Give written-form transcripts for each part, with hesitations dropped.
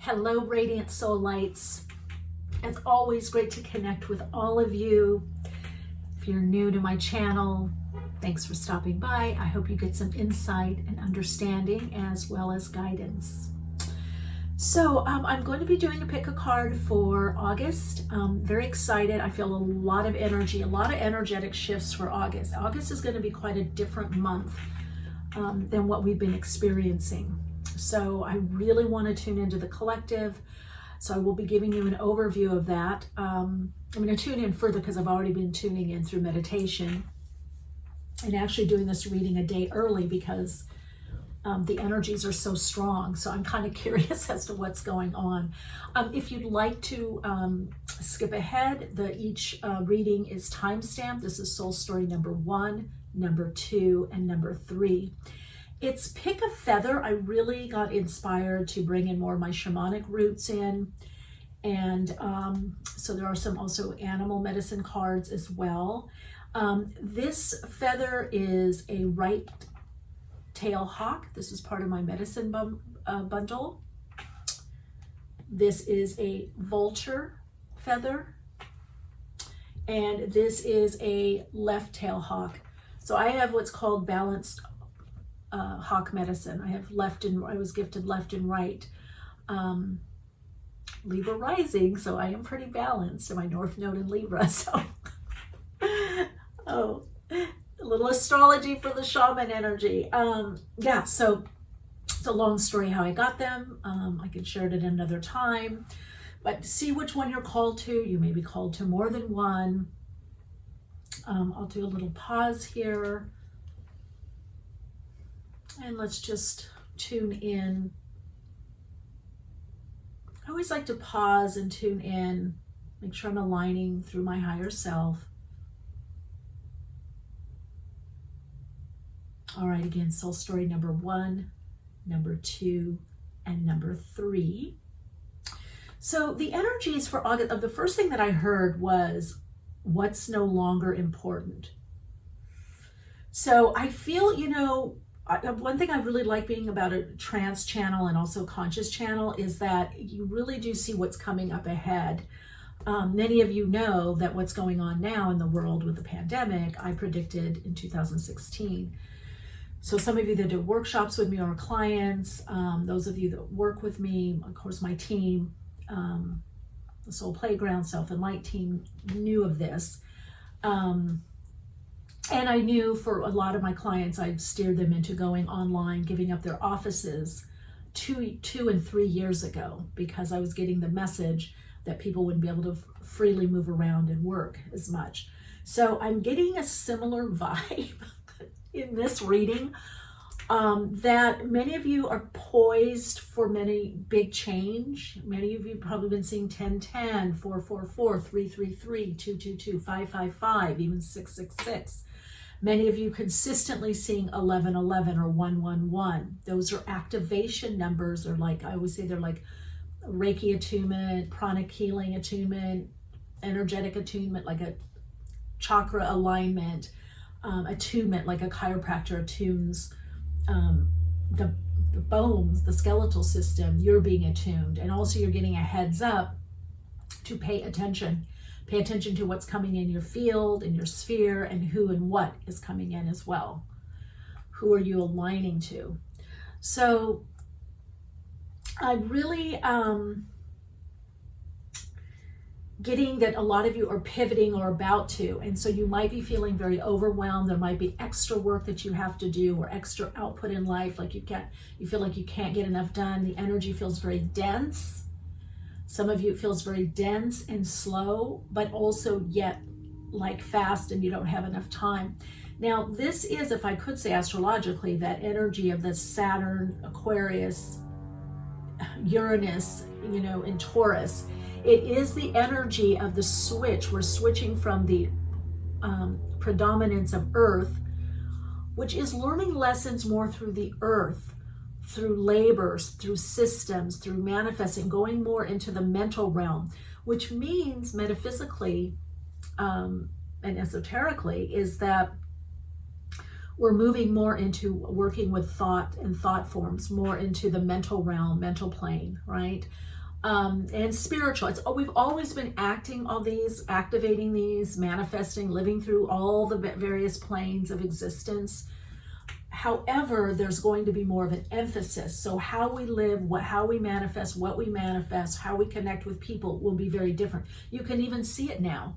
Hello, Radiant Soul Lights. It's always great to connect with all of you. If you're new to my channel, thanks for stopping by. I hope you get some insight and understanding as well as guidance. So I'm going to be doing a pick a card for August. Very excited. I feel a lot of energy, a lot of energetic shifts for August. August is going to be quite a different month than what we've been experiencing. So I really want to tune into the collective. So I will be giving you an overview of that. I'm going to tune in further because I've already been tuning in through meditation and actually doing this reading a day early because the energies are so strong. So I'm kind of curious as to what's going on. If you'd like to skip ahead, each reading is timestamped. This is soul story number 1, number 2, and number 3. It's pick a feather. I really got inspired to bring in more of my shamanic roots in. And so there are some also animal medicine cards as well. This feather is a right tail hawk. This is part of my medicine bundle. This is a vulture feather. And this is a left tail hawk. So I have what's called balanced hawk medicine. I was gifted left and right. Libra rising, so I am pretty balanced in my North Node in Libra. So, a little astrology for the shaman energy. Yeah, so it's a long story how I got them. I can share it at another time. But see which one you're called to. You may be called to more than one. I'll do a little pause here. And let's just tune in. I always like to pause and tune in, make sure I'm aligning through my higher self. All right, again, soul story number 1, number 2, and number 3. So the energies for August, the first thing that I heard was, what's no longer important? So I feel, one thing I really like being about a trance channel and also conscious channel is that you really do see what's coming up ahead. Many of you know that what's going on now in the world with the pandemic, I predicted in 2016. So some of you that do workshops with me or clients, those of you that work with me, of course my team, the Soul Playground, Self and Light team knew of this. And I knew for a lot of my clients, I've steered them into going online, giving up their offices 2 and 3 years ago, because I was getting the message that people wouldn't be able to freely move around and work as much. So I'm getting a similar vibe in this reading, that many of you are poised for many big change. Many of you probably been seeing 1010, 444, 333, 222, 555, even 666. Many of you consistently seeing 1111 or 111. Those are activation numbers, or like I always say, they're like Reiki attunement, pranic healing attunement, energetic attunement, like a chakra alignment, attunement, like a chiropractor attunes the bones, the skeletal system. You're being attuned, and also you're getting a heads up to pay attention. Pay attention to what's coming in your field, in your sphere, and who and what is coming in as well. Who are you aligning to? So I really getting that a lot of you are pivoting or about to, and so you might be feeling very overwhelmed. There might be extra work that you have to do or extra output in life, like you feel like you can't get enough done. The energy feels very dense. Some of you, it feels very dense and slow, but also yet like fast, and you don't have enough time. Now, this is, if I could say astrologically, that energy of the Saturn, Aquarius, Uranus, in Taurus. It is the energy of the switch. We're switching from the predominance of Earth, which is learning lessons more through the Earth, through labors, through systems, through manifesting, going more into the mental realm, which means metaphysically and esoterically is that we're moving more into working with thought and thought forms, more into the mental realm, mental plane, right? And spiritual. We've always been activating these, manifesting, living through all the various planes of existence. However, there's going to be more of an emphasis. So how we live, how we manifest, what we manifest, how we connect with people will be very different. You can even see it now.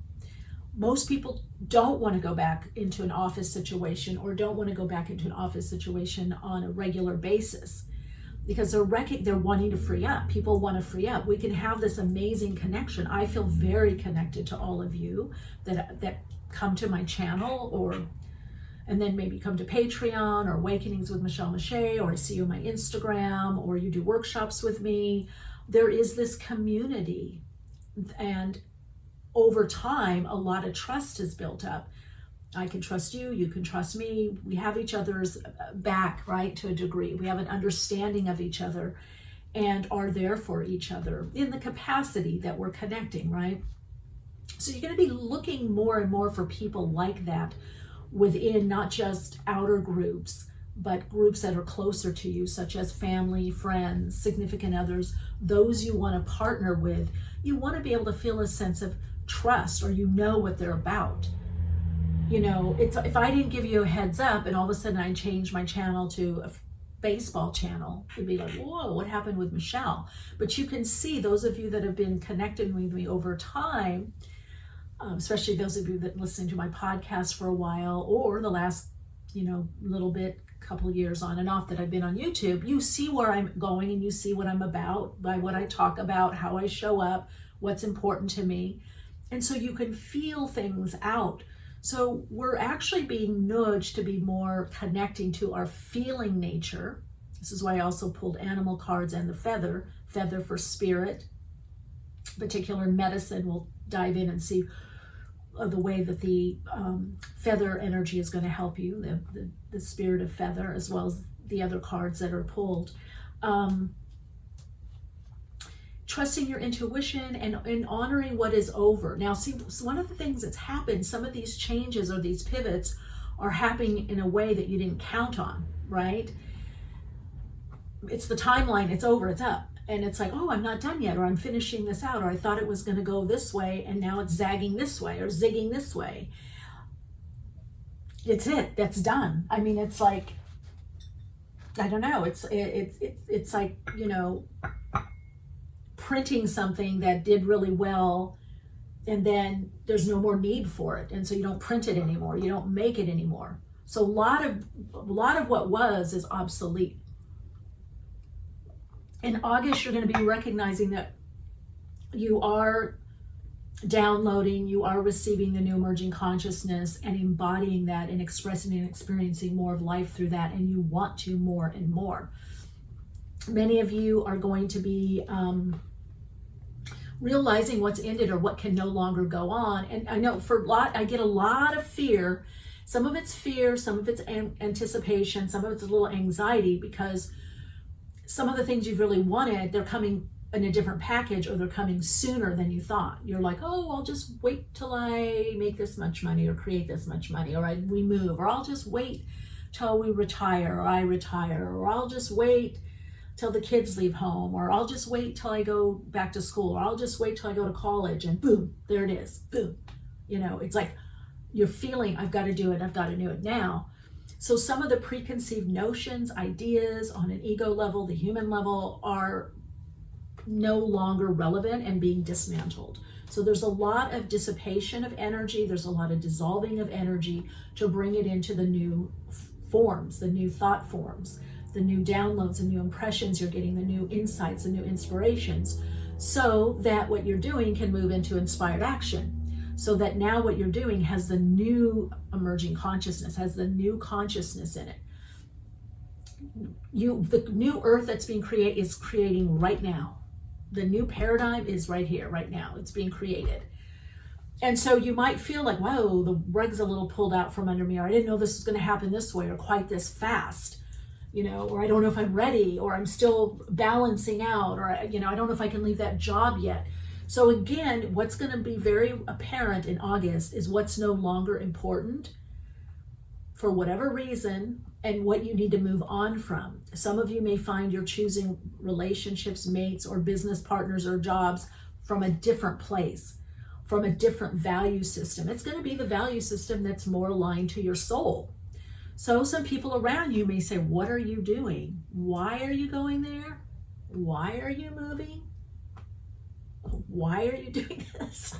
Most people don't want to go back into an office situation, or don't want to go back into an office situation on a regular basis, because they're wanting to free up. People want to free up. We can have this amazing connection. I feel very connected to all of you that come to my channel, and then maybe come to Patreon or Awakenings with Michele Meiche, or I see you on my Instagram, or you do workshops with me. There is this community, and over time, a lot of trust is built up. I can trust you, you can trust me. We have each other's back, right, to a degree. We have an understanding of each other and are there for each other in the capacity that we're connecting, right? So you're going to be looking more and more for people like that within not just outer groups, but groups that are closer to you, such as family, friends, significant others, those you want to partner with. You want to be able to feel a sense of trust, or you know what they're about. You know, if I didn't give you a heads up and all of a sudden I changed my channel to a baseball channel, it'd be like, whoa, what happened with Michele? But you can see, those of you that have been connected with me over time, especially those of you that listen to my podcast for a while, or the last, little bit, couple of years on and off that I've been on YouTube, you see where I'm going and you see what I'm about by what I talk about, how I show up, what's important to me. And so you can feel things out. So we're actually being nudged to be more connecting to our feeling nature. This is why I also pulled animal cards and the feather for spirit. Particular medicine, we'll dive in and see the way that the feather energy is going to help you, the spirit of feather, as well as the other cards that are pulled. Trusting your intuition and honoring what is over. Now, see, one of the things that's happened, some of these changes or these pivots are happening in a way that you didn't count on, right? It's the timeline, it's over, it's up. And it's like, oh, I'm not done yet, or I'm finishing this out, or I thought it was going to go this way, and now it's zagging this way or zigging this way. That's done. I mean, it's like, I don't know, it's like, printing something that did really well, and then there's no more need for it, and so you don't print it anymore, you don't make it anymore. So a lot of what was is obsolete. In August, you're going to be recognizing that you are downloading, you are receiving the new emerging consciousness and embodying that and expressing and experiencing more of life through that, and you want to more and more. Many of you are going to be realizing what's ended or what can no longer go on. And I know I get a lot of fear. Some of it's fear, some of it's anticipation, some of it's a little anxiety, because some of the things you've really wanted, they're coming in a different package, or they're coming sooner than you thought. You're like, oh, I'll just wait till I make this much money or create this much money, or we move, or I'll just wait till we retire, or I retire, or I'll just wait till the kids leave home, or I'll just wait till I go back to school, or I'll just wait till I go to college, and boom, there it is, boom. It's like you're feeling, I've got to do it now. So some of the preconceived notions, ideas on an ego level, the human level, are no longer relevant and being dismantled. So there's a lot of dissipation of energy, there's a lot of dissolving of energy to bring it into the new forms, the new thought forms, the new downloads, the new impressions you're getting, the new insights, the new inspirations, so that what you're doing can move into inspired action. So that now what you're doing has the new emerging consciousness, has the new consciousness in it. The new earth that's being created is creating right now. The new paradigm is right here, right now. It's being created. And so you might feel like, whoa, the rug's a little pulled out from under me, or I didn't know this was going to happen this way or quite this fast, or I don't know if I'm ready, or I'm still balancing out, or, I don't know if I can leave that job yet. So again, what's going to be very apparent in August is what's no longer important for whatever reason and what you need to move on from. Some of you may find you're choosing relationships, mates, or business partners or jobs from a different place, from a different value system. It's going to be the value system that's more aligned to your soul. So some people around you may say, what are you doing? Why are you going there? Why are you moving? Why are you doing this?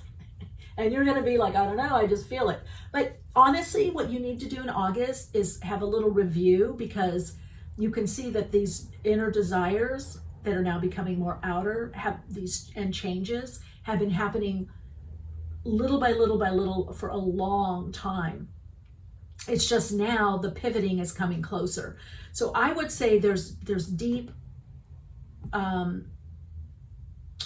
And you're going to be like, I don't know, I just feel it. But honestly, what you need to do in August is have a little review, because you can see that these inner desires that are now becoming more outer and changes have been happening little by little by little for a long time. It's just now the pivoting is coming closer. So I would say there's deep,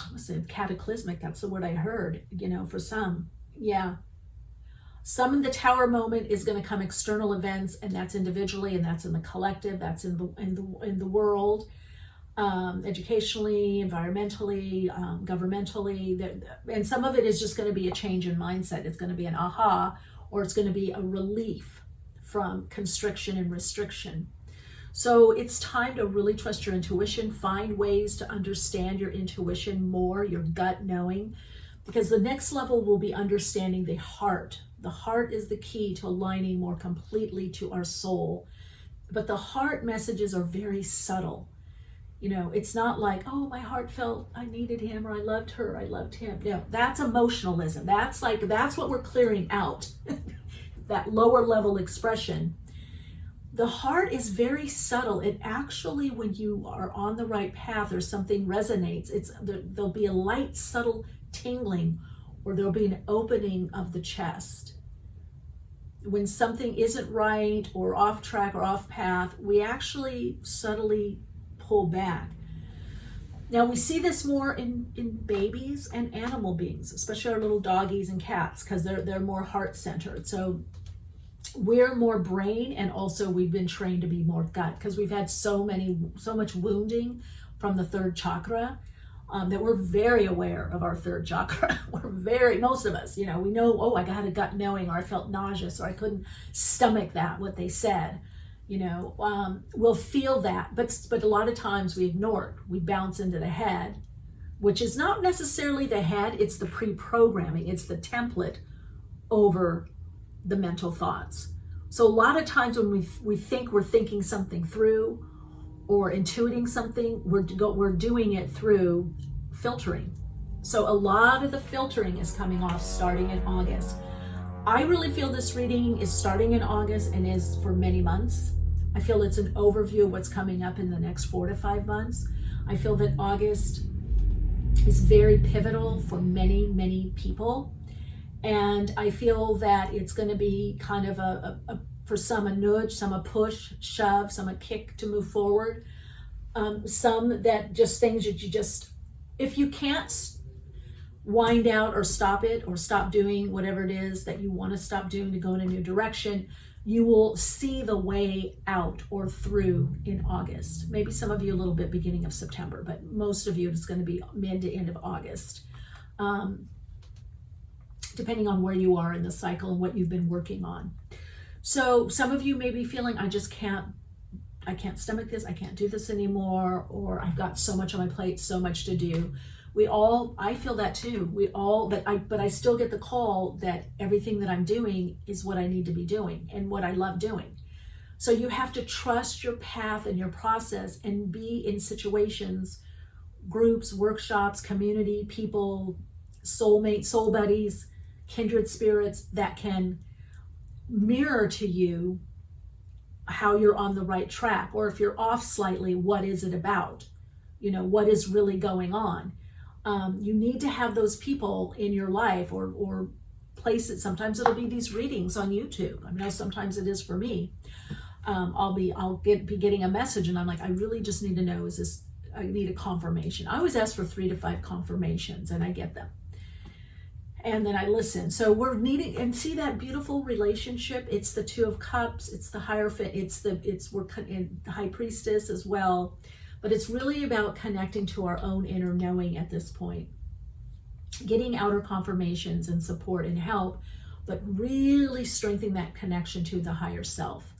I would say cataclysmic, that's the word I heard, for some. Yeah. Some of the tower moment is going to come external events, and that's individually, and that's in the collective, that's in the world, educationally, environmentally, governmentally, and some of it is just going to be a change in mindset. It's going to be an aha, or it's going to be a relief from constriction and restriction. So it's time to really trust your intuition, find ways to understand your intuition more, your gut knowing, because the next level will be understanding the heart. The heart is the key to aligning more completely to our soul. But the heart messages are very subtle. It's not like, oh, my heart felt I needed him, or I loved her, I loved him. No, that's emotionalism. That's what we're clearing out. That lower level expression. The heart is very subtle. It actually, when you are on the right path or something resonates, there'll be a light, subtle tingling, or there'll be an opening of the chest. When something isn't right or off track or off path, we actually subtly pull back. Now we see this more in babies and animal beings, especially our little doggies and cats, because they're more heart-centered. So we're more brain, and also we've been trained to be more gut, because we've had so much wounding from the third chakra, that we're very aware of our third chakra. Most of us, we know, oh, I got a gut knowing, or I felt nauseous, or I couldn't stomach what they said. We'll feel that, but a lot of times we ignore it. We bounce into the head, which is not necessarily the head, it's the pre-programming, it's the template over the mental thoughts. So a lot of times when we think we're thinking something through or intuiting something, we're doing it through filtering. So a lot of the filtering is coming off starting in August. I really feel this reading is starting in August and is for many months. I feel it's an overview of what's coming up in the next 4 to 5 months. I feel that August is very pivotal for many, many people. And I feel that it's going to be kind of for some a nudge, some a push, shove, some a kick to move forward. Some that just things that you just, if you can't wind out or stop it, or stop doing whatever it is that you want to stop doing to go in a new direction, you will see the way out or through in August. Maybe some of you a little bit beginning of September, but most of you it's going to be mid to end of August. Depending on where you are in the cycle and what you've been working on. So some of you may be feeling, I can't stomach this, I can't do this anymore, or I've got so much on my plate, so much to do. I feel that too. But I still get the call that everything that I'm doing is what I need to be doing and what I love doing. So you have to trust your path and your process, and be in situations, groups, workshops, community, people, soulmates, soul buddies, kindred spirits that can mirror to you how you're on the right track, or if you're off slightly, what is it about? What is really going on? You need to have those people in your life, or places. Sometimes it'll be these readings on YouTube. I know sometimes it is for me. I'll be getting a message, and I'm like, I really just need to know, I need a confirmation. I always ask for 3 to 5 confirmations, and I get them. And then I listen. So we're needing, and see that beautiful relationship. It's the 2 of Cups. It's the Hierophant. We're in the High Priestess as well. But it's really about connecting to our own inner knowing at this point. Getting outer confirmations and support and help but really strengthening that connection to the higher self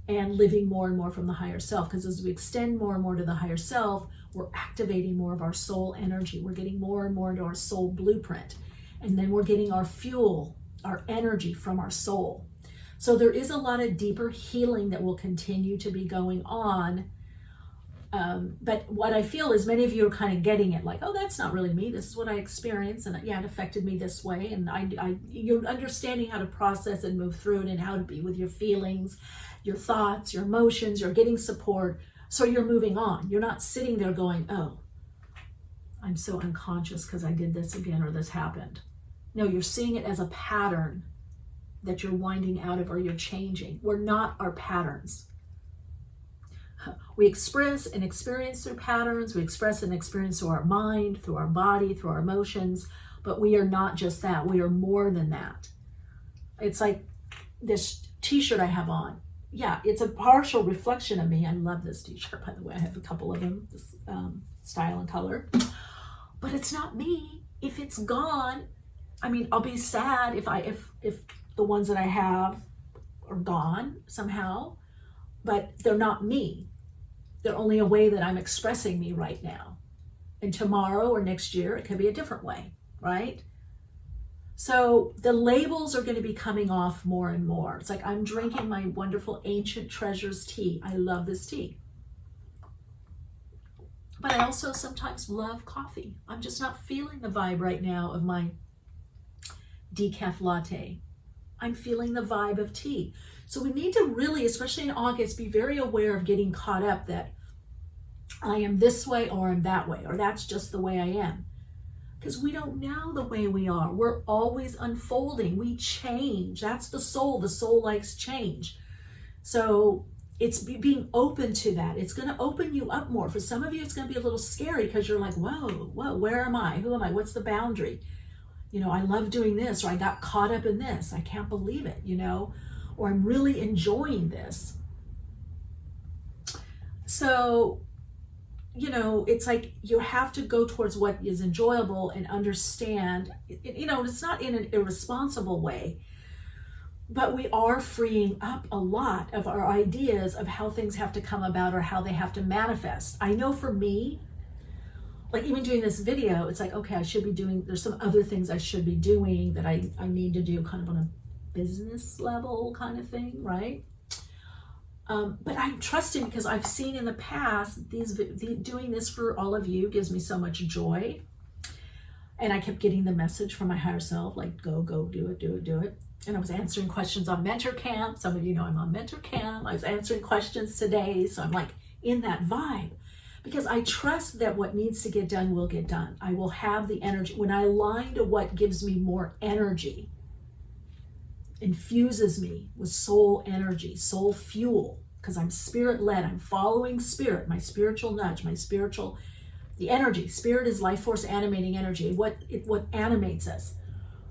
and living more and more from the higher self. Because as we extend more and more to the higher self, we're activating more of our soul energy. We're getting more and more into our soul blueprint. And then we're getting our fuel, our energy from our soul. So there is a lot of deeper healing that will continue to be going on. But what I feel is many of you are kind of getting it, like, oh, that's not really me. This is what I experienced, and yeah, it affected me this way. And you're understanding how to process and move through it, and how to be with your feelings, your thoughts, your emotions. You're getting support, so you're moving on. You're not sitting there going, oh, I'm so unconscious because I did this again or this happened. No, you're seeing it as a pattern that you're winding out of, or you're changing. We're not our patterns. We express and experience through patterns. We express and experience through our mind, through our body, through our emotions. But we are not just that. We are more than that. It's like this t-shirt I have on. Yeah, it's a partial reflection of me. I love this t-shirt, by the way. I have a couple of them, this style and color. But it's not me. If it's gone, I mean, I'll be sad if the ones that I have are gone somehow, but they're not me. They're only a way that I'm expressing me right now. And tomorrow or next year, it could be a different way, right? So the labels are going to be coming off more and more. It's like I'm drinking my wonderful Ancient Treasures tea. I love this tea. But I also sometimes love coffee. I'm just not feeling the vibe right now of my decaf latte. I'm feeling the vibe of tea. So we need to really, especially in August, be very aware of getting caught up that I am this way or I'm that way, or that's just the way I am. Because we don't know the way we are. We're always unfolding. We change. That's the soul. The soul likes change. So it's being open to that. It's going to open you up more. For some of you, it's going to be a little scary because you're like, whoa, where am I? Who am I? What's the boundary? You know, I love doing this, or I got caught up in this. I can't believe it, you know, or I'm really enjoying this. So, you know, it's like you have to go towards what is enjoyable and understand, you know, it's not in an irresponsible way, but we are freeing up a lot of our ideas of how things have to come about or how they have to manifest. I know for me, like even doing this video, it's like, okay, I should be doing, there's some other things I should be doing that I need to do kind of on a business level kind of thing, right? But I'm trusting because I've seen in the past, doing this for all of you gives me so much joy. And I kept getting the message from my higher self, like, go, do it. And I was answering questions on Mentor Camp. Some of you know I'm on Mentor Camp. I was answering questions today. So I'm like in that vibe. Because I trust that what needs to get done will get done. I will have the energy. When I align to what gives me more energy, infuses me with soul energy, soul fuel, because I'm spirit-led. I'm following spirit, my spiritual nudge, the energy. Spirit is life force animating energy, what animates us.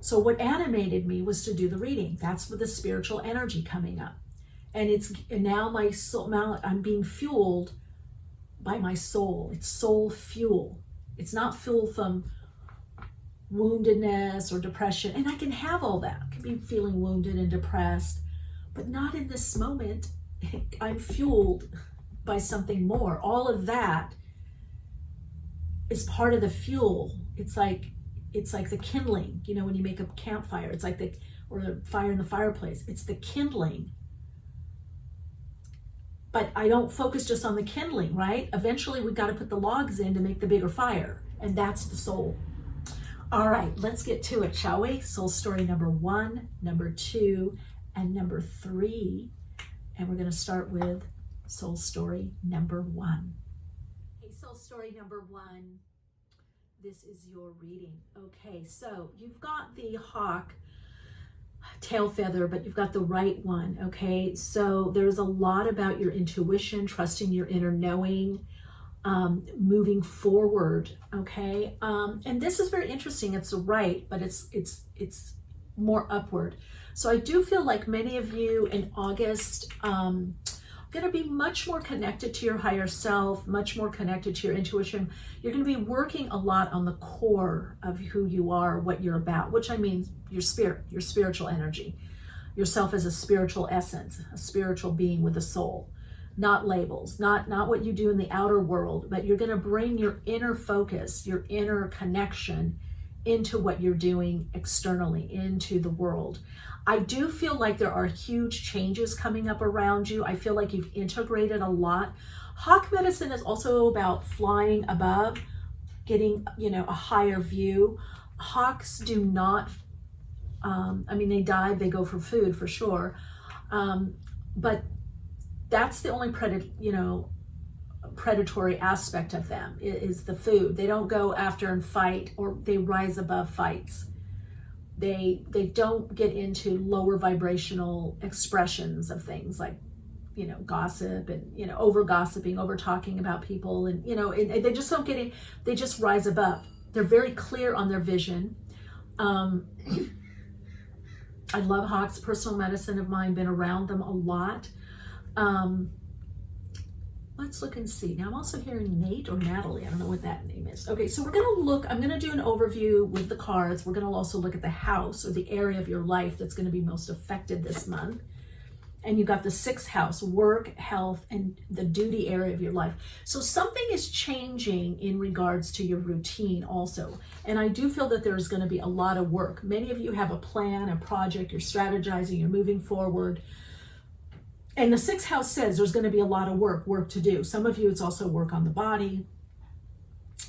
So what animated me was to do the reading. That's with the spiritual energy coming up. And now my soul, now I'm being fueled by my soul. It's soul fuel. It's not fuel from woundedness or depression. And I can have all that. I can be feeling wounded and depressed, but not in this moment. I'm fueled by something more. All of that is part of the fuel. It's like the kindling, you know, when you make a campfire, it's like or the fire in the fireplace. It's the kindling. But I don't focus just on the kindling, right? Eventually we've got to put the logs in to make the bigger fire. And that's the soul. All right, let's get to it, shall we? Soul story number 1, number 2, and number 3. And we're going to start with soul story number 1. Okay, soul story number 1. This is your reading. Okay, so you've got the hawk tail feather, but you've got the right one. Okay, so there's a lot about your intuition, trusting your inner knowing, moving forward. Okay, and this is very interesting. It's the right, but it's more upward. So I do feel like many of you in August going to be much more connected to your higher self, much more connected to your intuition. You're going to be working a lot on the core of who you are, what you're about, which I mean your spirit, your spiritual energy, yourself as a spiritual essence, a spiritual being with a soul, not labels, not what you do in the outer world, but you're going to bring your inner focus, your inner connection into what you're doing externally, into the world. I do feel like there are huge changes coming up around you. I feel like you've integrated a lot. Hawk medicine is also about flying above, getting, a higher view. Hawks do not, they dive, they go for food for sure. But that's the only predatory aspect of them is the food. They don't go after and fight, or they rise above fights. They don't get into lower vibrational expressions of things like, gossip and, over gossiping, over talking about people. And, and they just don't get in, they just rise above. They're very clear on their vision. I love Hawks, personal medicine of mine, been around them a lot. Let's look and see. Now I'm also hearing Nate or Natalie. I don't know what that name is. Okay, so we're going to look, I'm going to do an overview with the cards. We're going to also look at the house or the area of your life that's going to be most affected this month. And you've got the 6th house, work, health, and the duty area of your life. So something is changing in regards to your routine also. And I do feel that there's going to be a lot of work. Many of you have a plan, a project, you're strategizing, you're moving forward. And the 6th house says there's going to be a lot of work to do. Some of you, it's also work on the body,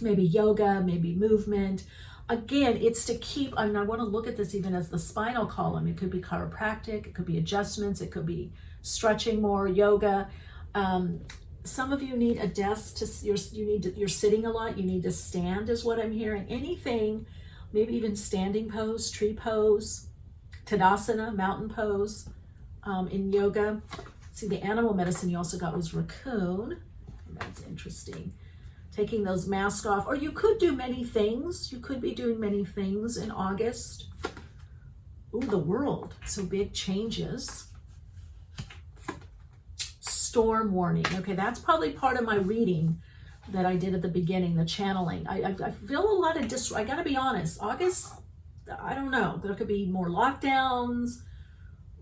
maybe yoga, maybe movement. Again, it's to keep, I want to look at this even as the spinal column. It could be chiropractic, it could be adjustments, it could be stretching more, yoga. Some of you need a desk, you're sitting a lot, you need to stand is what I'm hearing. Anything, maybe even standing pose, tree pose, Tadasana, mountain pose, in yoga. See, the animal medicine you also got was raccoon. That's interesting. Taking those masks off, or you could do many things. You could be doing many things in August. Ooh, the world. So big changes. Storm warning. Okay, that's probably part of my reading that I did at the beginning, the channeling. I feel a lot of I gotta be honest, August, I don't know. There could be more lockdowns,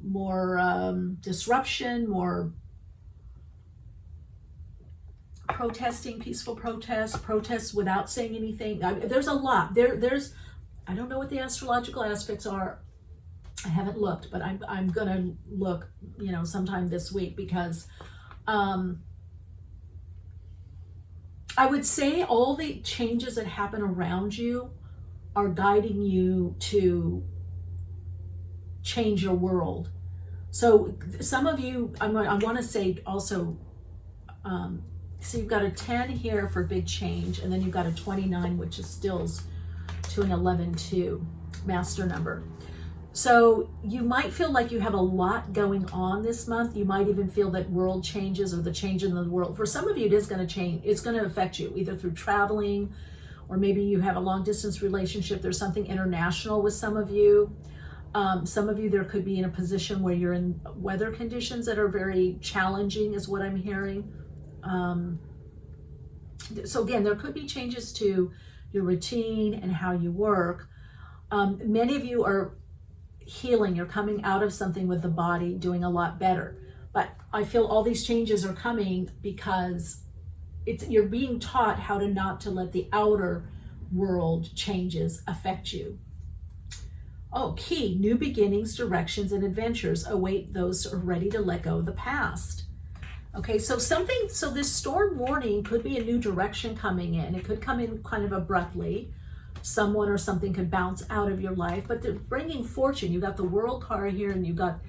more disruption, more protesting, peaceful protests without saying anything. There's a lot. There's I don't know what the astrological aspects are. I haven't looked, but I'm gonna look, sometime this week, because I would say all the changes that happen around you are guiding you to change your world. So some of you, I want to say also, so you've got a 10 here for big change, and then you've got a 29, which is stills to an 11-2 master number. So you might feel like you have a lot going on this month. You might even feel that world changes, or the change in the world. For some of you, it is going to change. It's going to affect you either through traveling, or maybe you have a long distance relationship. There's something international with some of you. Some of you, there could be in a position where you're in weather conditions that are very challenging, is what I'm hearing. So again, there could be changes to your routine and how you work. Many of you are healing. You're coming out of something with the body, doing a lot better. But I feel all these changes are coming because you're being taught how not to let the outer world changes affect you. Oh, key, new beginnings, directions, and adventures await those who are ready to let go of the past. Okay, so this storm warning could be a new direction coming in. It could come in kind of abruptly. Someone or something could bounce out of your life, but they're bringing fortune. You've got the world card here, and you've got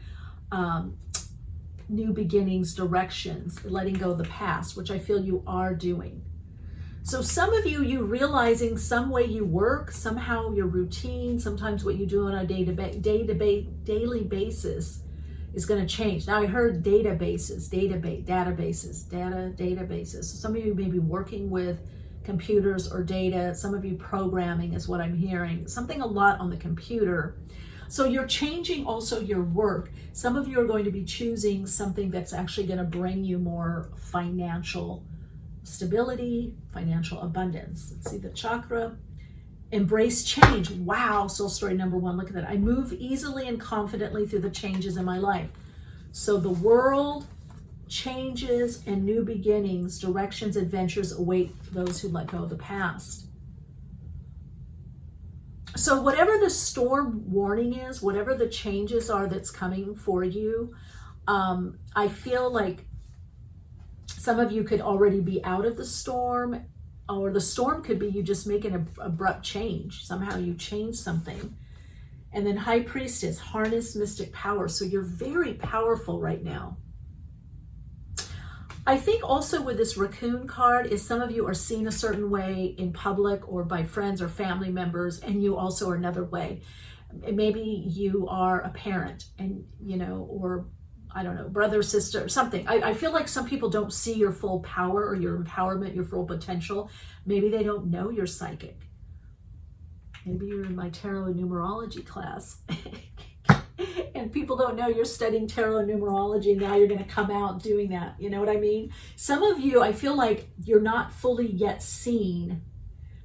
new beginnings, directions, letting go of the past, which I feel you are doing. So some of you realizing some way you work, somehow your routine, sometimes what you do on a daily basis is going to change. Now I heard databases. So some of you may be working with computers or data. Some of you programming is what I'm hearing. Something a lot on the computer. So you're changing also your work. Some of you are going to be choosing something that's actually going to bring you more financial stability, financial abundance. Let's see the chakra. Embrace change. Wow, soul story number 1. Look at that. I move easily and confidently through the changes in my life. So the world, changes, and new beginnings, directions, adventures await those who let go of the past. So whatever the storm warning is, whatever the changes are that's coming for you, I feel like some of you could already be out of the storm, or the storm could be you just make an abrupt change. Somehow you change something. And then High Priestess, harness mystic power. So you're very powerful right now. I think also with this raccoon card is some of you are seen a certain way in public or by friends or family members, and you also are another way. Maybe you are a parent and, you know, or I don't know, brother, sister, something. I feel like some people don't see your full power or your empowerment, your full potential. Maybe they don't know you're psychic. Maybe you're in my tarot numerology class and people don't know you're studying tarot numerology, and now you're going to come out doing that. You know what I mean? Some of you, I feel like you're not fully yet seen,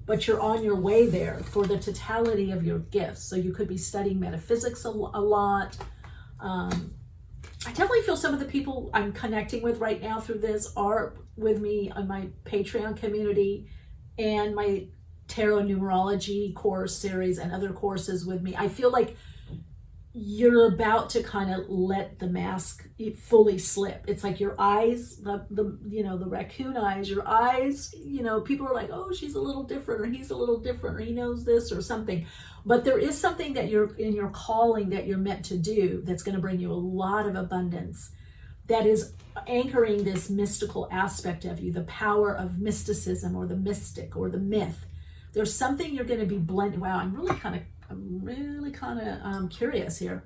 but you're on your way there for the totality of your gifts. So you could be studying metaphysics a lot. I definitely feel some of the people I'm connecting with right now through this are with me on my Patreon community and my tarot numerology course series and other courses with me. I feel like you're about to kind of let the mask fully slip. It's like your eyes, the you know, the raccoon eyes, your eyes, you know, people are like, oh, she's a little different, or he's a little different, or he knows this or something. But there is something that you're in your calling that you're meant to do that's going to bring you a lot of abundance, that is anchoring this mystical aspect of you, the power of mysticism or the mystic or the myth. There's something you're going to be blending. Wow, I'm really kind of curious here.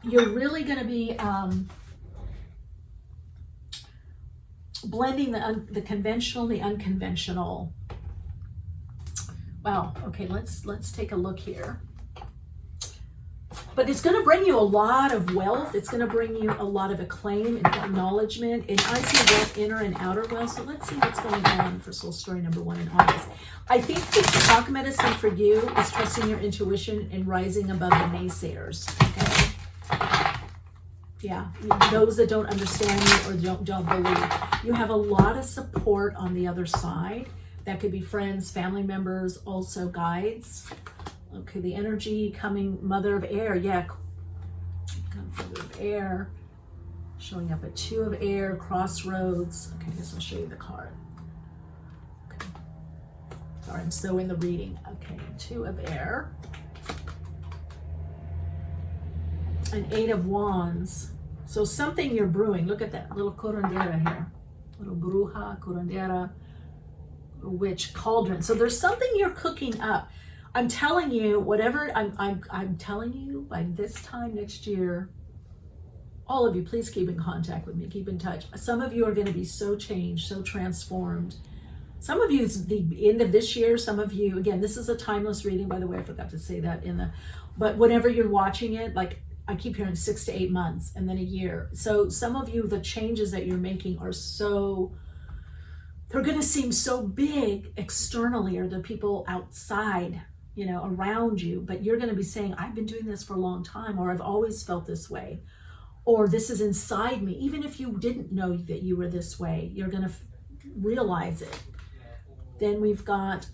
You're really going to be blending the conventional, the unconventional. Wow. Okay, let's take a look here. But it's going to bring you a lot of wealth. It's going to bring you a lot of acclaim and acknowledgement. And I see wealth, inner and outer wealth. So let's see what's going on for soul story number 1 in August. I think the chalk medicine for you is trusting your intuition and rising above the naysayers. Okay? Yeah, those that don't understand you or don't believe. You have a lot of support on the other side. That could be friends, family members, also guides. Okay, the energy coming, mother of air, yeah. Mother of air, showing up at 2 of air, crossroads. Okay, I guess I'll show you the card. Okay. Sorry, I'm so in the reading. Okay, 2 of air. An 8 of wands. So something you're brewing. Look at that little curandera here. Little bruja, curandera, witch, cauldron. So there's something you're cooking up. I'm telling you, whatever I'm telling you, by this time next year, all of you, please keep in contact with me, keep in touch. Some of you are going to be so changed, so transformed. Some of you, it's the end of this year. Some of you, again, this is a timeless reading, by the way, I forgot to say that but whenever you're watching it, like I keep hearing 6 to 8 months and then a year. So some of you, the changes that you're making are they're going to seem so big externally, or the people outside, you know, around you, but you're going to be saying, I've been doing this for a long time, or I've always felt this way, or this is inside me. Even if you didn't know that you were this way, you're going to realize it. Then we've got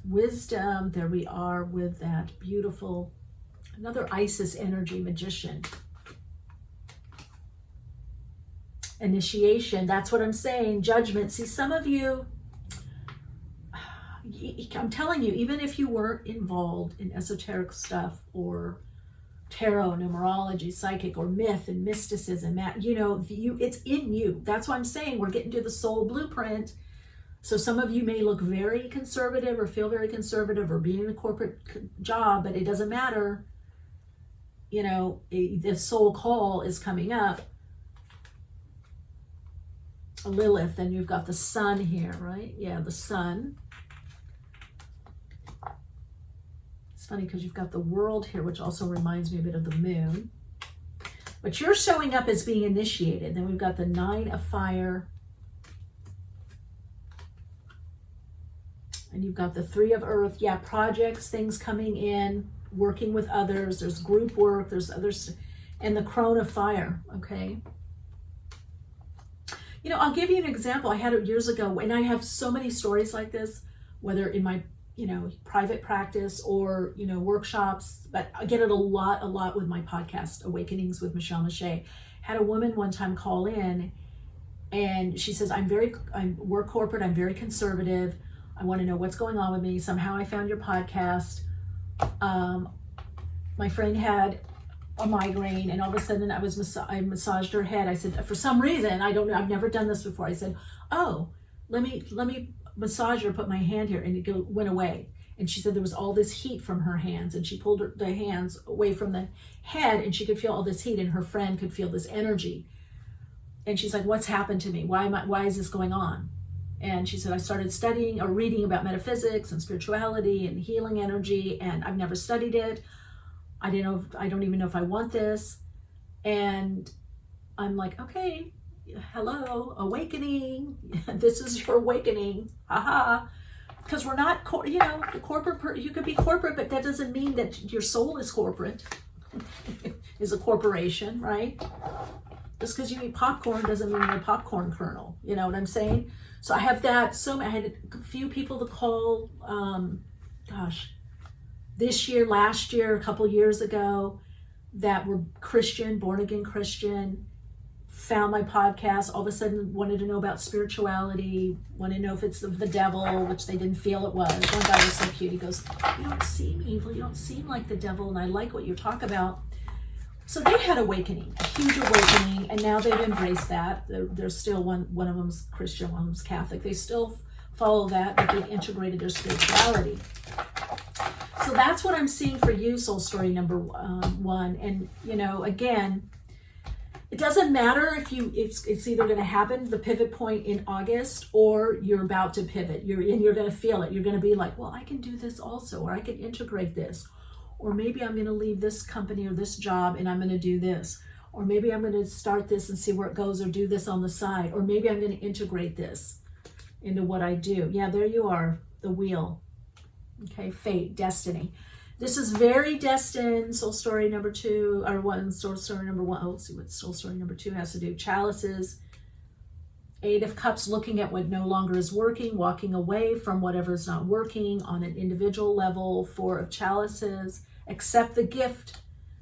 wisdom. There we are with that beautiful, another Isis energy, magician. Initiation, that's what I'm saying. Judgment. See, some of you, I'm telling you, even if you weren't involved in esoteric stuff or tarot, numerology, psychic, or myth and mysticism, you know, it's in you. That's why I'm saying we're getting to the soul blueprint. So some of you may look very conservative or feel very conservative or be in a corporate job, but it doesn't matter. You know, the soul call is coming up. Lilith, and you've got the sun here, right? Yeah, the sun. funny because you've got the world here, which also reminds me a bit of the moon. But you're showing up as being initiated. Then we've got the 9 of fire. And you've got the 3 of earth. Yeah, projects, things coming in, working with others. There's group work. There's others. And the crone of fire, okay? You know, I'll give you an example. I had it years ago, and I have so many stories like this, whether in my, you know, private practice or, you know, workshops, but I get it a lot with my podcast, Awakenings with Michele Meiche. Had a woman one time call in, and she says, we're corporate, I'm very conservative. I want to know what's going on with me. Somehow I found your podcast. My friend had a migraine, and all of a sudden I massaged her head. I said, for some reason, I don't know, I've never done this before. I said, oh, let me massage her, put my hand here, and it went away. And she said there was all this heat from her hands, and she pulled the hands away from the head, and she could feel all this heat, and her friend could feel this energy. And she's like, what's happened to me? Why is this going on? And she said, I started studying or reading about metaphysics and spirituality and healing energy, and I've never studied it. I don't even know if I want this. And I'm like, okay, hello, awakening. This is your awakening. Haha. Because we're not, you know, the corporate, you could be corporate, but that doesn't mean that your soul is corporate, is a corporation, right? Just because you eat popcorn doesn't mean you're a popcorn kernel. You know what I'm saying? So I have that. I had a few people to call, this year, last year, a couple years ago, that were Christian, born again Christian, found my podcast, all of a sudden wanted to know about spirituality, wanted to know if it's the devil, which they didn't feel it was. One guy was so cute. He goes, you don't seem evil. You don't seem like the devil. And I like what you talk about. So they had awakening, a huge awakening. And now they've embraced that. They're still, one of them's Christian, one of them's Catholic. They still follow that, but they've integrated their spirituality. So that's what I'm seeing for you, soul story number 1. And, you know, again, it doesn't matter if it's either going to happen, the pivot point in August, or you're about to pivot. You're going to feel it. You're going to be like, well, I can do this also, or I can integrate this, or maybe I'm going to leave this company or this job and I'm going to do this, or maybe I'm going to start this and see where it goes, or do this on the side, or maybe I'm going to integrate this into what I do. Yeah, there you are, the wheel. Okay, fate, destiny. This is very destined. Soul story number 2, or 1, soul story number 1. Oh, let's see what soul story number 2 has to do. Chalices, 8 of Cups, looking at what no longer is working, walking away from whatever is not working on an individual level. 4 of Chalices, accept the gift.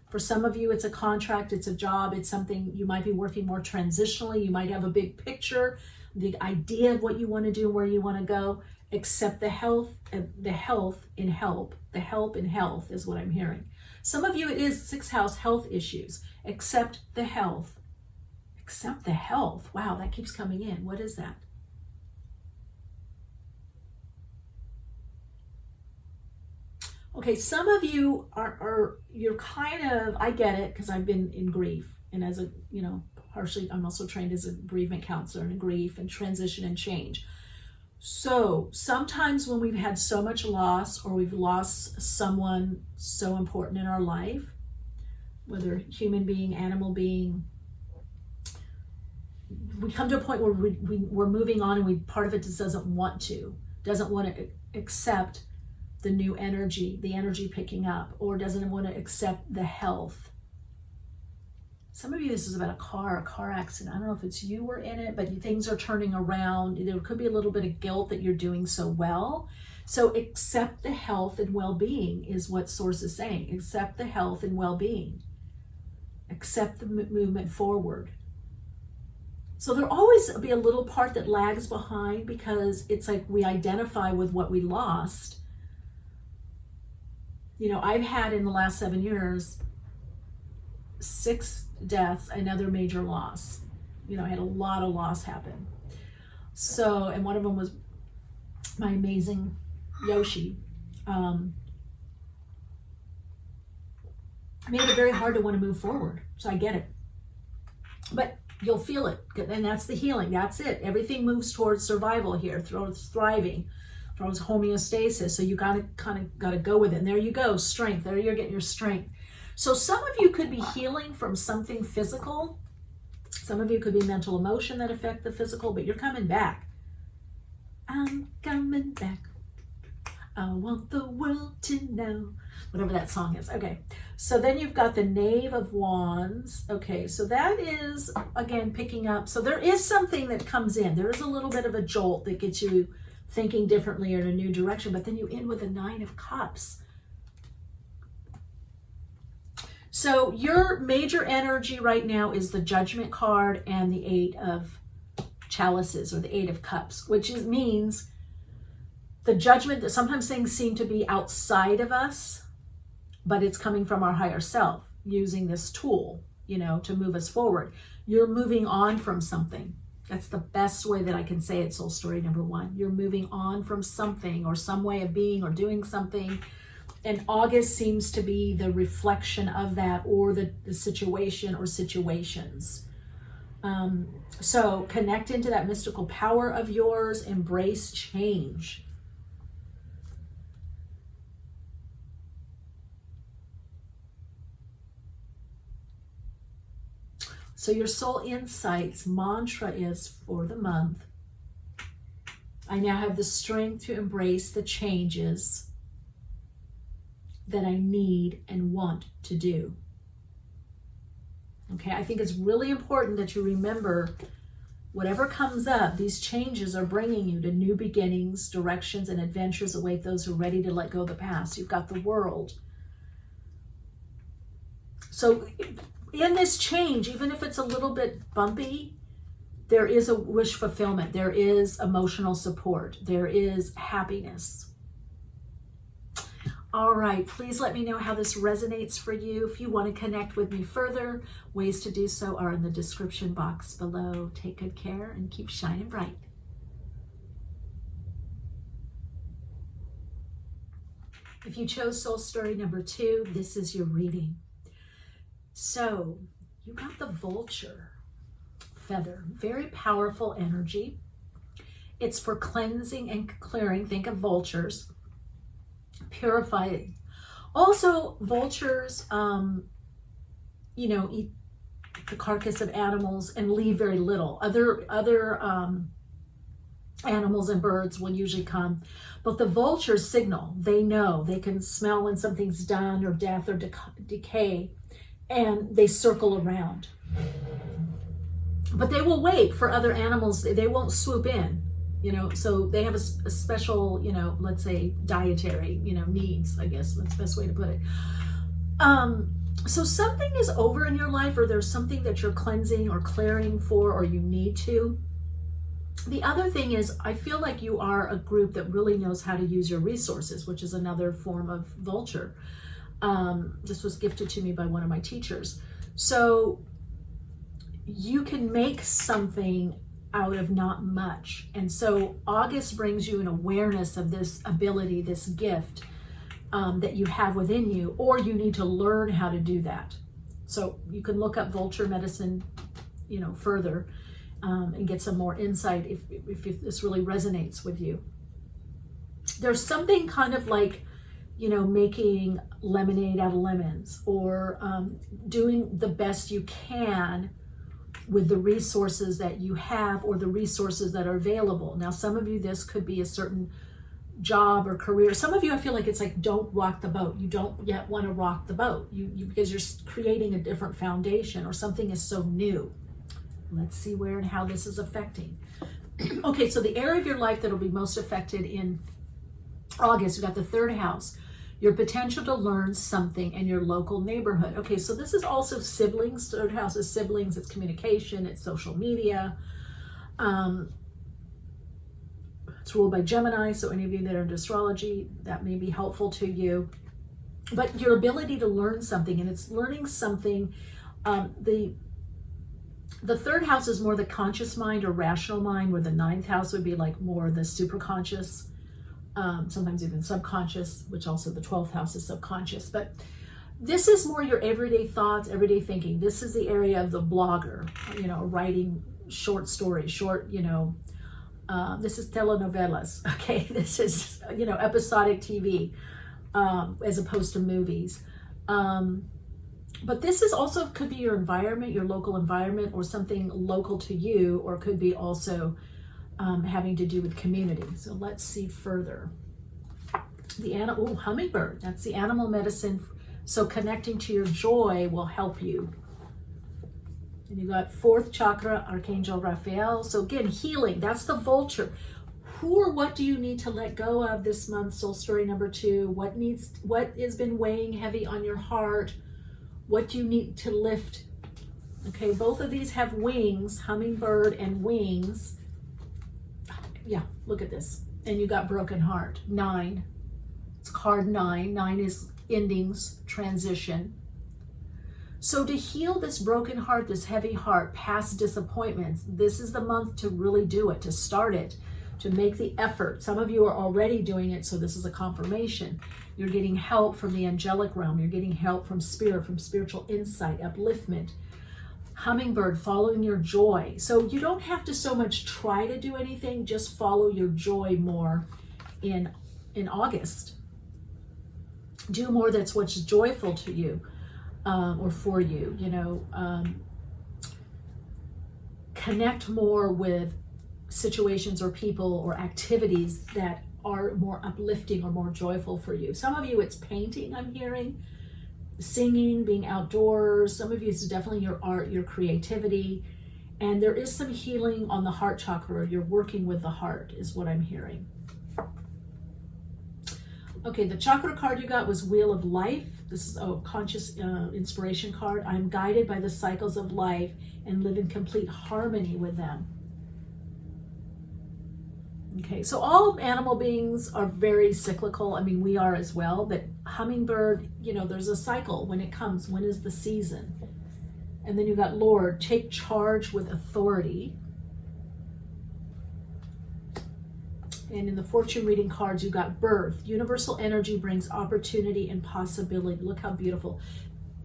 For some of you, it's a contract, it's a job, it's something you might be working more transitionally. You might have a big picture, the idea of what you want to do, where you want to go. Accept the help in health is what I'm hearing. Some of you, it is 6th house health issues. Accept the health. Accept the health. Wow, that keeps coming in. What is that? Okay, some of you you're kind of, I get it, because I've been in grief, and as a, you know, partially, I'm also trained as a bereavement counselor in grief and transition and change. So sometimes when we've had so much loss, or we've lost someone so important in our life, whether human being, animal being, we come to a point where we're moving on, and part of it just doesn't want to accept the new energy, the energy picking up, or doesn't want to accept the health. Some of you, this is about a car accident. I don't know if it's you or in it, but things are turning around. There could be a little bit of guilt that you're doing so well. So accept the health and well-being is what Source is saying. Accept the health and well-being. Accept the movement forward. So there'll always be a little part that lags behind, because it's like we identify with what we lost. You know, I've had in the last 7 years, 6 deaths, another major loss. You know, I had a lot of loss happen. So, and one of them was my amazing Yoshi. Made it very hard to want to move forward. So I get it. But you'll feel it. And that's the healing. That's it. Everything moves towards survival here, towards thriving. or it's homeostasis. So you got to go with it. And there you go, strength. There you're getting your strength. So some of you could be healing from something physical. Some of you could be mental emotion that affect the physical, but you're coming back. I'm coming back. I want the world to know. Whatever that song is. Okay. So then you've got the Knave of Wands. Okay. So that is, again, picking up. So there is something that comes in. There is a little bit of a jolt that gets you thinking differently or in a new direction. But then you end with the Nine of Cups. So your major energy right now is the Judgment card and the Eight of Chalices, or the Eight of Cups, which means the judgment that sometimes things seem to be outside of us, but it's coming from our higher self using this tool, to move us forward. You're moving on from something. That's the best way that I can say it, soul story number one. You're moving on from something or some way of being or doing something. And August seems to be the reflection of that, or the situation or situations. So connect into that mystical power of yours, embrace change. So your soul insights mantra is for the month: I now have the strength to embrace the changes that I need and want to do. Okay, I think it's really important that you remember whatever comes up, these changes are bringing you to new beginnings, directions, and adventures await those who are ready to let go of the past. You've got the World. So in this change, even if it's a little bit bumpy, there is a wish fulfillment. There is emotional support. There is happiness. All right, please let me know how this resonates for you. If you want to connect with me further, ways to do so are in the description box below. Take good care and keep shining bright. If you chose soul story number 2, this is your reading. So you got the Vulture feather, very powerful energy. It's for cleansing and clearing. Think of vultures. Purifying. Also, vultures, eat the carcass of animals and leave very little. Other animals and birds will usually come, but the vultures signal. They know. They can smell when something's done, or death or decay, and they circle around. But they will wait for other animals. They won't swoop in. So they have a special, let's say dietary, needs, I guess that's the best way to put it. So something is over in your life, or there's something that you're cleansing or clearing for, or you need to. The other thing is, I feel like you are a group that really knows how to use your resources, which is another form of vulture. This was gifted to me by one of my teachers. So you can make something out of not much. And so August brings you an awareness of this ability, this gift that you have within you, or you need to learn how to do that. So you can look up vulture medicine, further and get some more insight if this really resonates with you. There's something kind of like, making lemonade out of lemons, or doing the best you can with the resources that you have, or the resources that are available. Now, some of you, this could be a certain job or career. Some of you, I feel like it's like, don't rock the boat. You don't yet want to rock the boat because you're creating a different foundation, or something is so new. Let's see where and how this is affecting. Okay, so the area of your life that will be most affected in August, you've got the 3rd house. Your potential to learn something in your local neighborhood. Okay, so this is also siblings. 3rd house is siblings. It's communication. It's social media. It's ruled by Gemini, so any of you that are into astrology, that may be helpful to you. But your ability to learn something, and it's learning something. The 3rd house is more the conscious mind or rational mind, where the 9th house would be like more the superconscious. Sometimes even subconscious, which also the 12th house is subconscious. But this is more your everyday thoughts, everyday thinking. This is the area of the blogger, writing short stories, short, This is telenovelas, okay? This is, episodic TV as opposed to movies. But this is also could be your environment, your local environment, or something local to you, or could be also having to do with community. So let's see further. The animal, hummingbird, that's the animal medicine. So connecting to your joy will help you. And you got 4th chakra, Archangel Raphael. So again, healing, that's the vulture. Who or what do you need to let go of this month? Soul story number 2. What has been weighing heavy on your heart? What do you need to lift? Okay, both of these have wings, hummingbird and wings. Yeah, look at this. And you got broken heart, 9. It's card 9. 9 is endings, transition. So to heal this broken heart, this heavy heart, past disappointments, this is the month to really do it, to start it, to make the effort. Some of you are already doing it, so this is a confirmation. You're getting help from the angelic realm. You're getting help from spirit, from spiritual insight, upliftment. Hummingbird, following your joy. So you don't have to so much try to do anything, just follow your joy more in August. Do more that's what's joyful to you. Or for you, connect more with situations or people or activities that are more uplifting or more joyful for you. Some of you, it's painting, I'm hearing, singing, being outdoors. Some of you, it's definitely your art, your creativity. And there is some healing on the heart chakra. You're working with the heart is what I'm hearing. Okay, the chakra card you got was Wheel of Life. This is a conscious inspiration card. I'm guided by the cycles of life and live in complete harmony with them. Okay, so all animal beings are very cyclical. I mean, we are as well, but hummingbird, there's a cycle when it comes. When is the season? And then you got Lord, take charge with authority. And in the fortune reading cards, you got birth. Universal energy brings opportunity and possibility. Look how beautiful.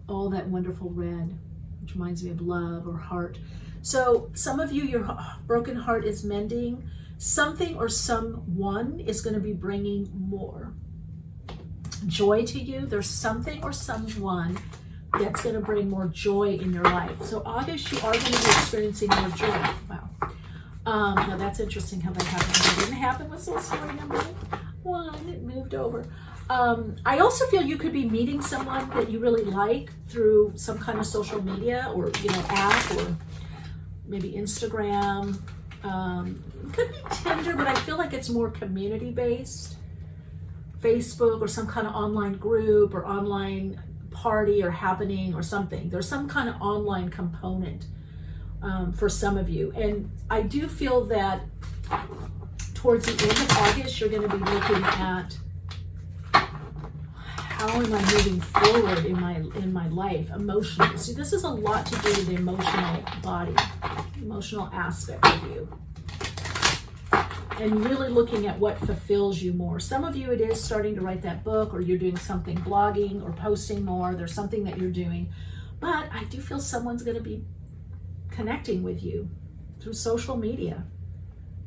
All that wonderful red, which reminds me of love or heart. So some of you, your broken heart is mending. Something or someone is going to be bringing more joy to you. There's something or someone that's going to bring more joy in your life. So August, you are going to be experiencing more joy. Wow. Now that's interesting how that happened. It didn't happen with soul story number 1. It moved over. I also feel you could be meeting someone that you really like through some kind of social media or app or maybe Instagram. It could be Tinder, but I feel like it's more community based. Facebook or some kind of online group or online party or happening or something. There's some kind of online component. For some of you. And I do feel that towards the end of August, you're going to be looking at how am I moving forward in my life emotionally. See, this is a lot to do with the emotional body, emotional aspect of you. And really looking at what fulfills you more. Some of you, it is starting to write that book, or you're doing something, blogging or posting more. There's something that you're doing. But I do feel someone's going to be connecting with you through social media.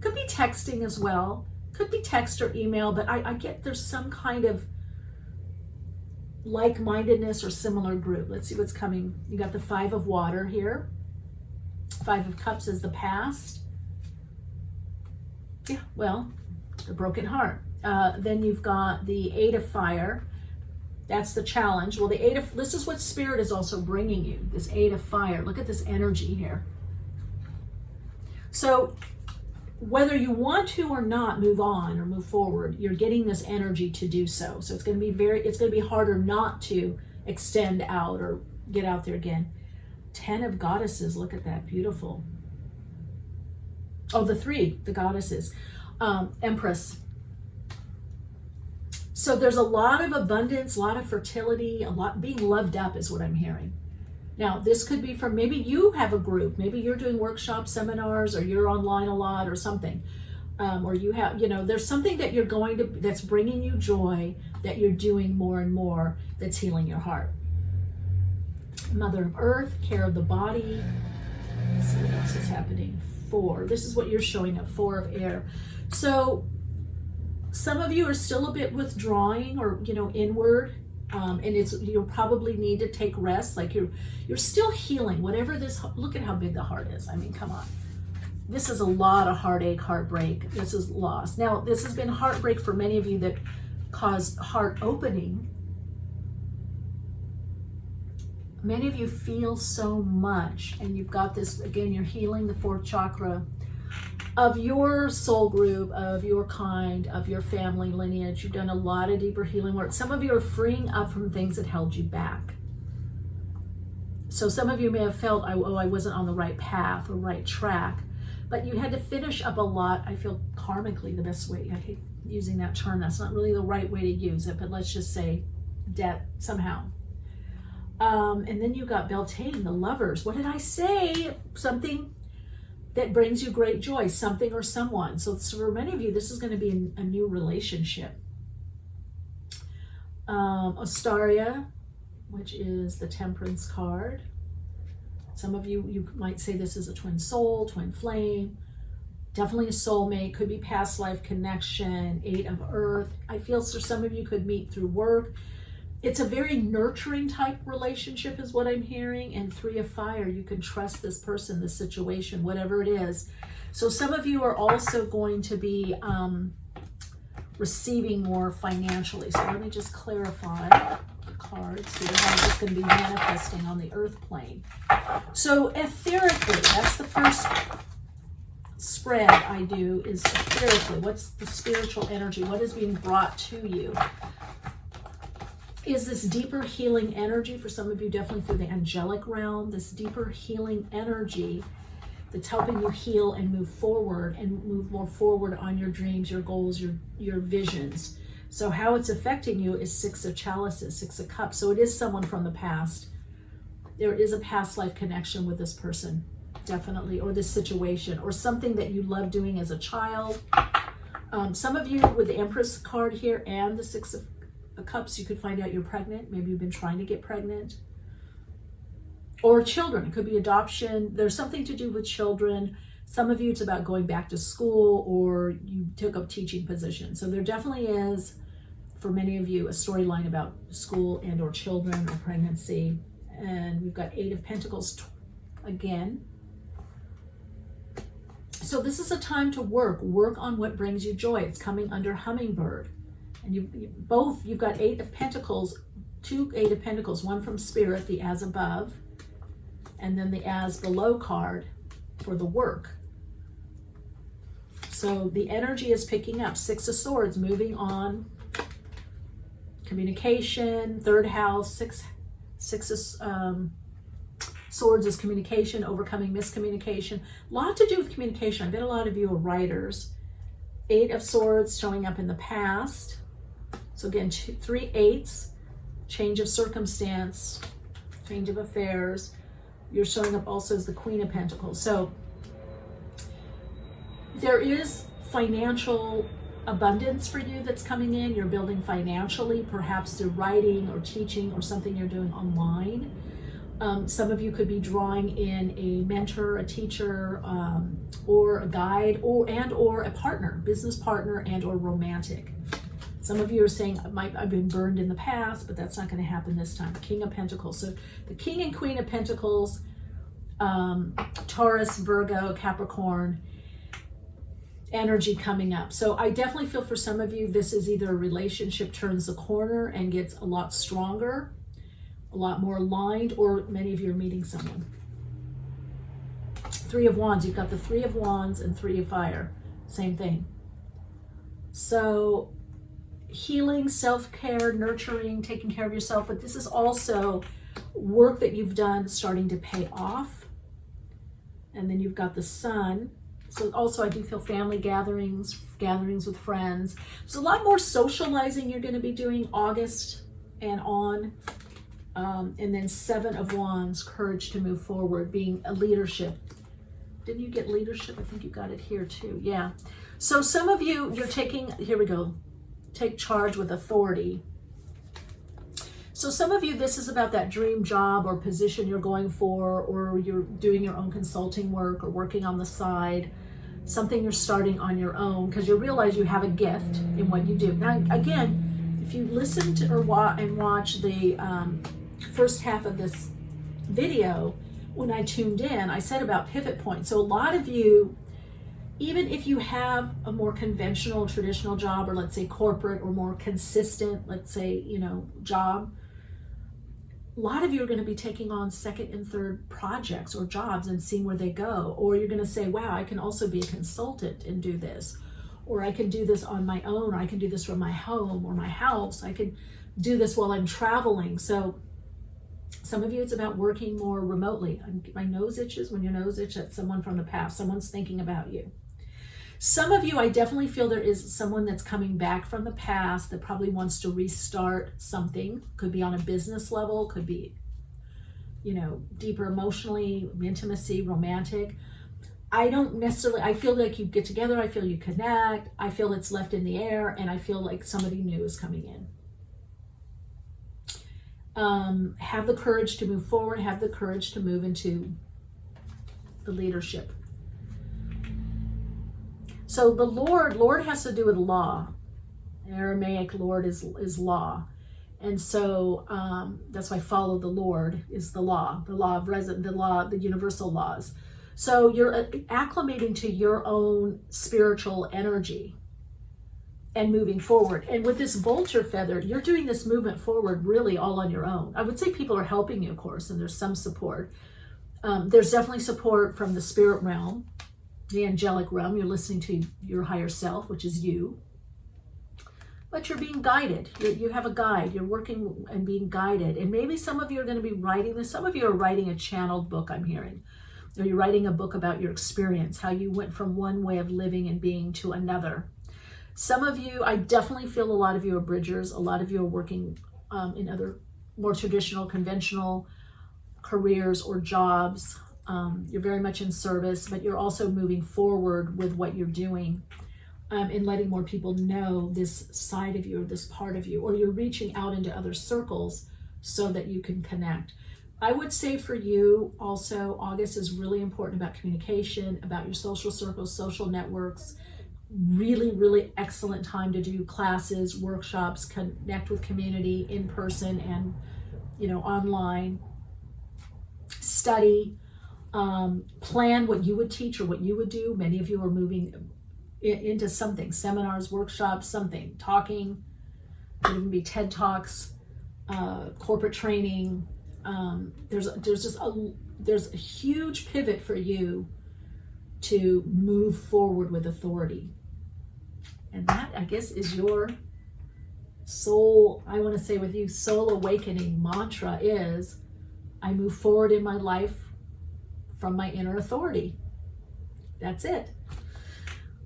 Could be texting as well. Could be text or email, but I get there's some kind of like-mindedness or similar group. Let's see what's coming. You got the 5 of water here. 5 of cups is the past. Yeah, well, the broken heart. Then you've got the 8 of fire. That's the challenge. Well, this is what spirit is also bringing you, this 8 of fire. Look at this energy here. So whether you want to or not move on or move forward, you're getting this energy to do so. So it's going to be harder not to extend out or get out there again. 10 of goddesses. Look at that. Beautiful. Oh, the 3, the goddesses. Empress. So there's a lot of abundance, a lot of fertility, a lot being loved up is what I'm hearing. Now, this could be from maybe you have a group, maybe you're doing workshops, seminars, or you're online a lot or something. Or you have, there's something that you're that's bringing you joy, that you're doing more and more, that's healing your heart. Mother of Earth, care of the body. Let's see what else is happening. 4. This is what you're showing up, 4 of air. So some of you are still a bit withdrawing or, you know, inward. And you'll probably need to take rest. Like you're still healing, whatever this, look at how big the heart is. I mean, come on. This is a lot of heartache, heartbreak. This is loss. Now, this has been heartbreak for many of you that caused heart opening. Many of you feel so much, and you've got this, again, you're healing the 4th chakra of your soul group, of your kind, of your family lineage. You've done a lot of deeper healing work. Some of you are freeing up from things that held you back. So some of you may have felt, oh, I wasn't on the right path or right track, but you had to finish up a lot. I feel karmically, the best way, I hate using that term. That's not really the right way to use it, but let's just say debt somehow. And then you got Beltane, the Lovers. What did I say? Something that brings you great joy, something or someone. So for many of you, this is going to be a new relationship. Astaria, which is the Temperance card. Some of you might say this is a twin soul, twin flame, definitely a soulmate, could be past life connection, 8 of Earth. I feel for some of you could meet through work. It's a very nurturing type relationship is what I'm hearing. And 3 of Fire, you can trust this person, this situation, whatever it is. So some of you are also going to be receiving more financially. So let me just clarify the cards here. I'm just going to be manifesting on the earth plane. So etherically, that's the first spread I do, is etherically. What's the spiritual energy? What is being brought to you? Is this deeper healing energy for some of you, definitely through the angelic realm, this deeper healing energy that's helping you heal and move forward and move more forward on your dreams, your goals, your visions. So how it's affecting you is 6 of Chalices, 6 of Cups. So it is someone from the past. There is a past life connection with this person, definitely, or this situation, or something that you loved doing as a child. Some of you with the Empress card here and the 6 of Cups, you could find out you're pregnant. Maybe you've been trying to get pregnant. Or children. It could be adoption. There's something to do with children. Some of you, it's about going back to school, or you took up teaching position. So there definitely is, for many of you, a storyline about school and or children or pregnancy. And we've got 8 of Pentacles again. So this is a time to work on what brings you joy. It's coming under Hummingbird. And you've got 8 of Pentacles, 2 8 of Pentacles, one from Spirit, the As Above, and then the As Below card for the work. So the energy is picking up. 6 of Swords, moving on, communication, 3rd house, 6 of Swords is communication, overcoming miscommunication. A lot to do with communication. I bet a lot of you are writers. 8 of Swords showing up in the past. So again, 3 8s, change of circumstance, change of affairs. You're showing up also as the Queen of Pentacles. So there is financial abundance for you that's coming in. You're building financially, perhaps through writing or teaching or something you're doing online. Some of you could be drawing in a mentor, a teacher, or a guide, or a partner, business partner, and or romantic. Some of you are saying, I've been burned in the past, but that's not going to happen this time. King of Pentacles. So the King and Queen of Pentacles, Taurus, Virgo, Capricorn, energy coming up. So I definitely feel for some of you, this is either a relationship turns the corner and gets a lot stronger, a lot more aligned, or many of you are meeting someone. 3 of Wands. You've got the 3 of Wands and 3 of Fire. Same thing. So healing, self-care, nurturing, taking care of yourself, but this is also work that you've done starting to pay off. And then you've got the Sun. So also I do feel family gatherings with friends. There's a lot more socializing you're going to be doing August and on. And then 7 of Wands, courage to move forward, being a leadership. Didn't you get leadership? I think you got it here too. Yeah. So some of you, you're taking, here we go, take charge with authority. So some of you, this is about that dream job or position you're going for, or you're doing your own consulting work or working on the side, something you're starting on your own because you realize you have a gift in what you do. Now, again, if you listen to or watch the first half of this video, when I tuned in, I said about pivot points. So a lot of you, even if you have a more conventional, traditional job, or let's say corporate or more consistent, let's say, job, a lot of you are going to be taking on second and third projects or jobs and seeing where they go. Or you're going to say, wow, I can also be a consultant and do this. Or I can do this on my own. Or I can do this from my home or my house. I can do this while I'm traveling. So some of you, it's about working more remotely. My nose itches. When your nose itches, that's someone from the past. Someone's thinking about you. Some of you, I definitely feel there is someone that's coming back from the past that probably wants to restart something. Could be on a business level, could be, deeper emotionally, intimacy, romantic. I don't necessarily, I feel like you get together, I feel you connect, I feel it's left in the air, and I feel like somebody new is coming in. Have the courage to move forward, have the courage to move into the leadership. So the Lord has to do with law. In Aramaic, Lord is law. And so that's why follow the Lord is the law of the universal laws. So you're acclimating to your own spiritual energy and moving forward. And with this vulture feather, you're doing this movement forward really all on your own. I would say people are helping you, of course, and there's some support. There's definitely support from the spirit realm, the angelic realm. You're listening to your higher self, which is you. But you're being guided. You have a guide. You're working and being guided. And maybe some of you are going to be writing this. Some of you are writing a channeled book, I'm hearing. Or you're writing a book about your experience, how you went from one way of living and being to another. Some of you, I definitely feel a lot of you are bridgers. A lot of you are working in other more traditional, conventional careers or jobs. You're very much in service, but you're also moving forward with what you're doing and letting more people know this side of you or this part of you, or you're reaching out into other circles so that you can connect. I would say for you also, August is really important about communication, about your social circles, social networks. Really, really excellent time to do classes, workshops, connect with community in person and, online. Study, plan what you would teach or what you would do. Many of you are moving into something, seminars, workshops, something, talking. Could even be TED Talks, corporate training. There's a huge pivot for you to move forward with authority. And that, I guess, is your soul, I want to say with you, soul awakening mantra is, I move forward in my life from my inner authority. That's it.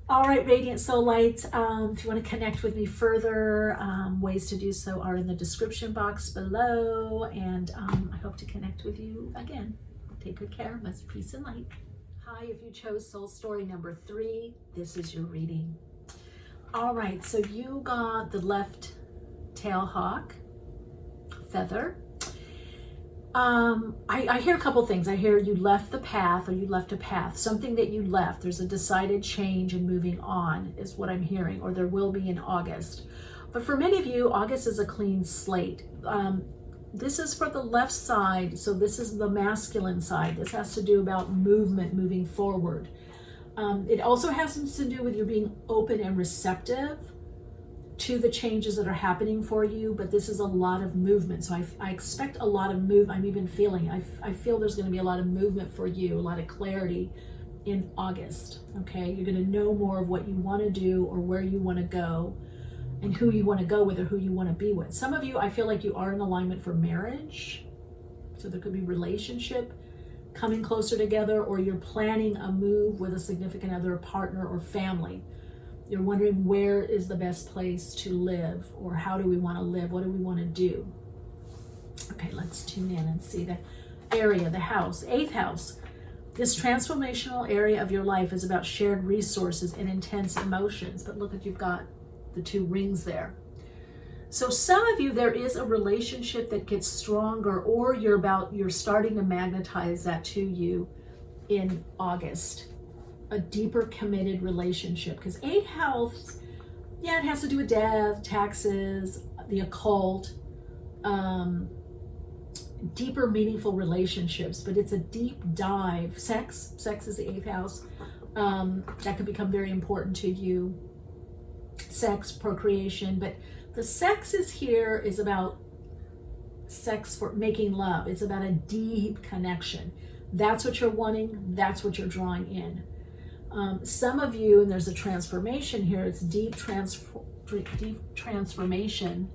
All right, Radiant Soul Lights, if you want to connect with me further, ways to do so are in the description box below. And I hope to connect with you again. Take good care. Much peace and light. Hi, if you chose soul story number 3, this is your reading. All right, so you got the left tail hawk feather. I hear a couple things. I hear you left the path, or you left a path, something that you left. There's a decided change and moving on is what I'm hearing, or there will be in August. But for many of you, August is a clean slate. This is for the left side, so this is the masculine side. This has to do about movement, moving forward. It also has to do with you being open and receptive to the changes that are happening for you, but this is a lot of movement. So I expect a lot of I'm even feeling, I feel there's going to be a lot of movement for you, a lot of clarity in August, okay? You're going to know more of what you want to do or where you want to go and who you want to go with or who you want to be with. Some of you, I feel like you are in alignment for marriage. So there could be relationship coming closer together, or you're planning a move with a significant other, partner, or family. You're wondering where is the best place to live, or how do we want to live? What do we want to do? Okay, let's tune in and see the area, the house, 8th house. This transformational area of your life is about shared resources and intense emotions. But look, you've got the 2 rings there. So some of you, there is a relationship that gets stronger, or you're starting to magnetize that to you in August. A deeper committed relationship, because 8th house, yeah, it has to do with death, taxes, the occult, deeper meaningful relationships, but it's a deep dive. Sex is the 8th house. That could become very important to you. Sex, procreation, but the sex is about sex for making love. It's about a deep connection. That's what you're wanting. That's what you're drawing in. Some of you, and there's a transformation here, it's deep transformation,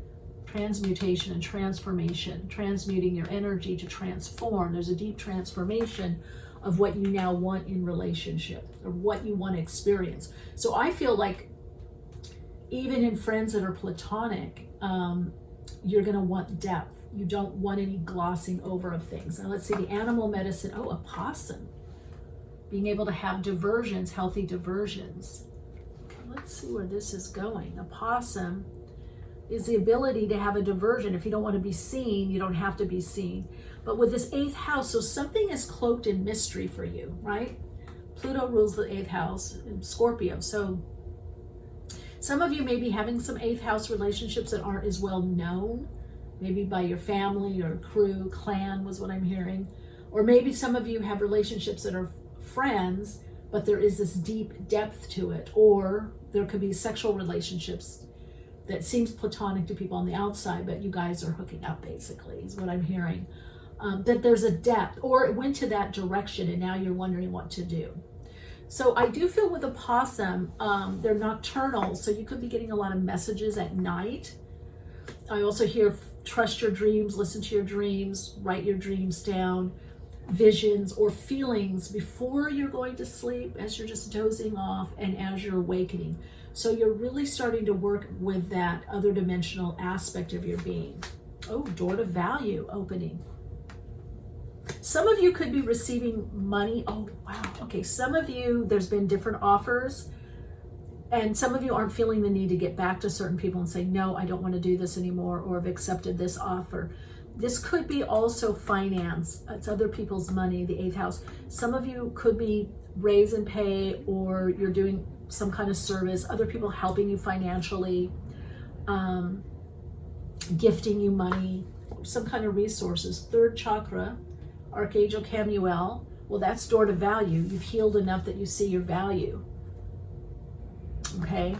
transmutation and transformation, transmuting your energy to transform. There's a deep transformation of what you now want in relationship, or what you want to experience. So I feel like even in friends that are platonic, you're going to want depth. You don't want any glossing over of things. Now let's see, the animal medicine, a possum. Being able to have diversions, healthy diversions. Okay, let's see where this is going. A possum is the ability to have a diversion. If you don't want to be seen, you don't have to be seen. But with this 8th house, so something is cloaked in mystery for you, right? Pluto rules the 8th house in Scorpio. So some of you may be having some 8th house relationships that aren't as well known, maybe by your family or crew, clan was what I'm hearing. Or maybe some of you have relationships that are friends, but there is this deep depth to it. Or there could be sexual relationships that seems platonic to people on the outside, but you guys are hooking up, basically, is what I'm hearing. That there's a depth, or it went to that direction and now you're wondering what to do. So I do feel with a possum, they're nocturnal, so you could be getting a lot of messages at night. I also hear trust your dreams, listen to your dreams, write your dreams down, visions or feelings before you're going to sleep, as you're just dozing off and as you're awakening. So you're really starting to work with that other dimensional aspect of your being. Door to value opening. Some of you could be receiving money. Oh, wow. Okay, some of you, there's been different offers, and some of you aren't feeling the need to get back to certain people and say, no, I don't want to do this anymore, or have accepted this offer. This could be also finance. It's other people's money, the 8th house. Some of you could be raise and pay, or you're doing some kind of service, other people helping you financially, gifting you money, some kind of resources. 3rd chakra, Archangel Camuel. Well, that's door to value. You've healed enough that you see your value. Okay.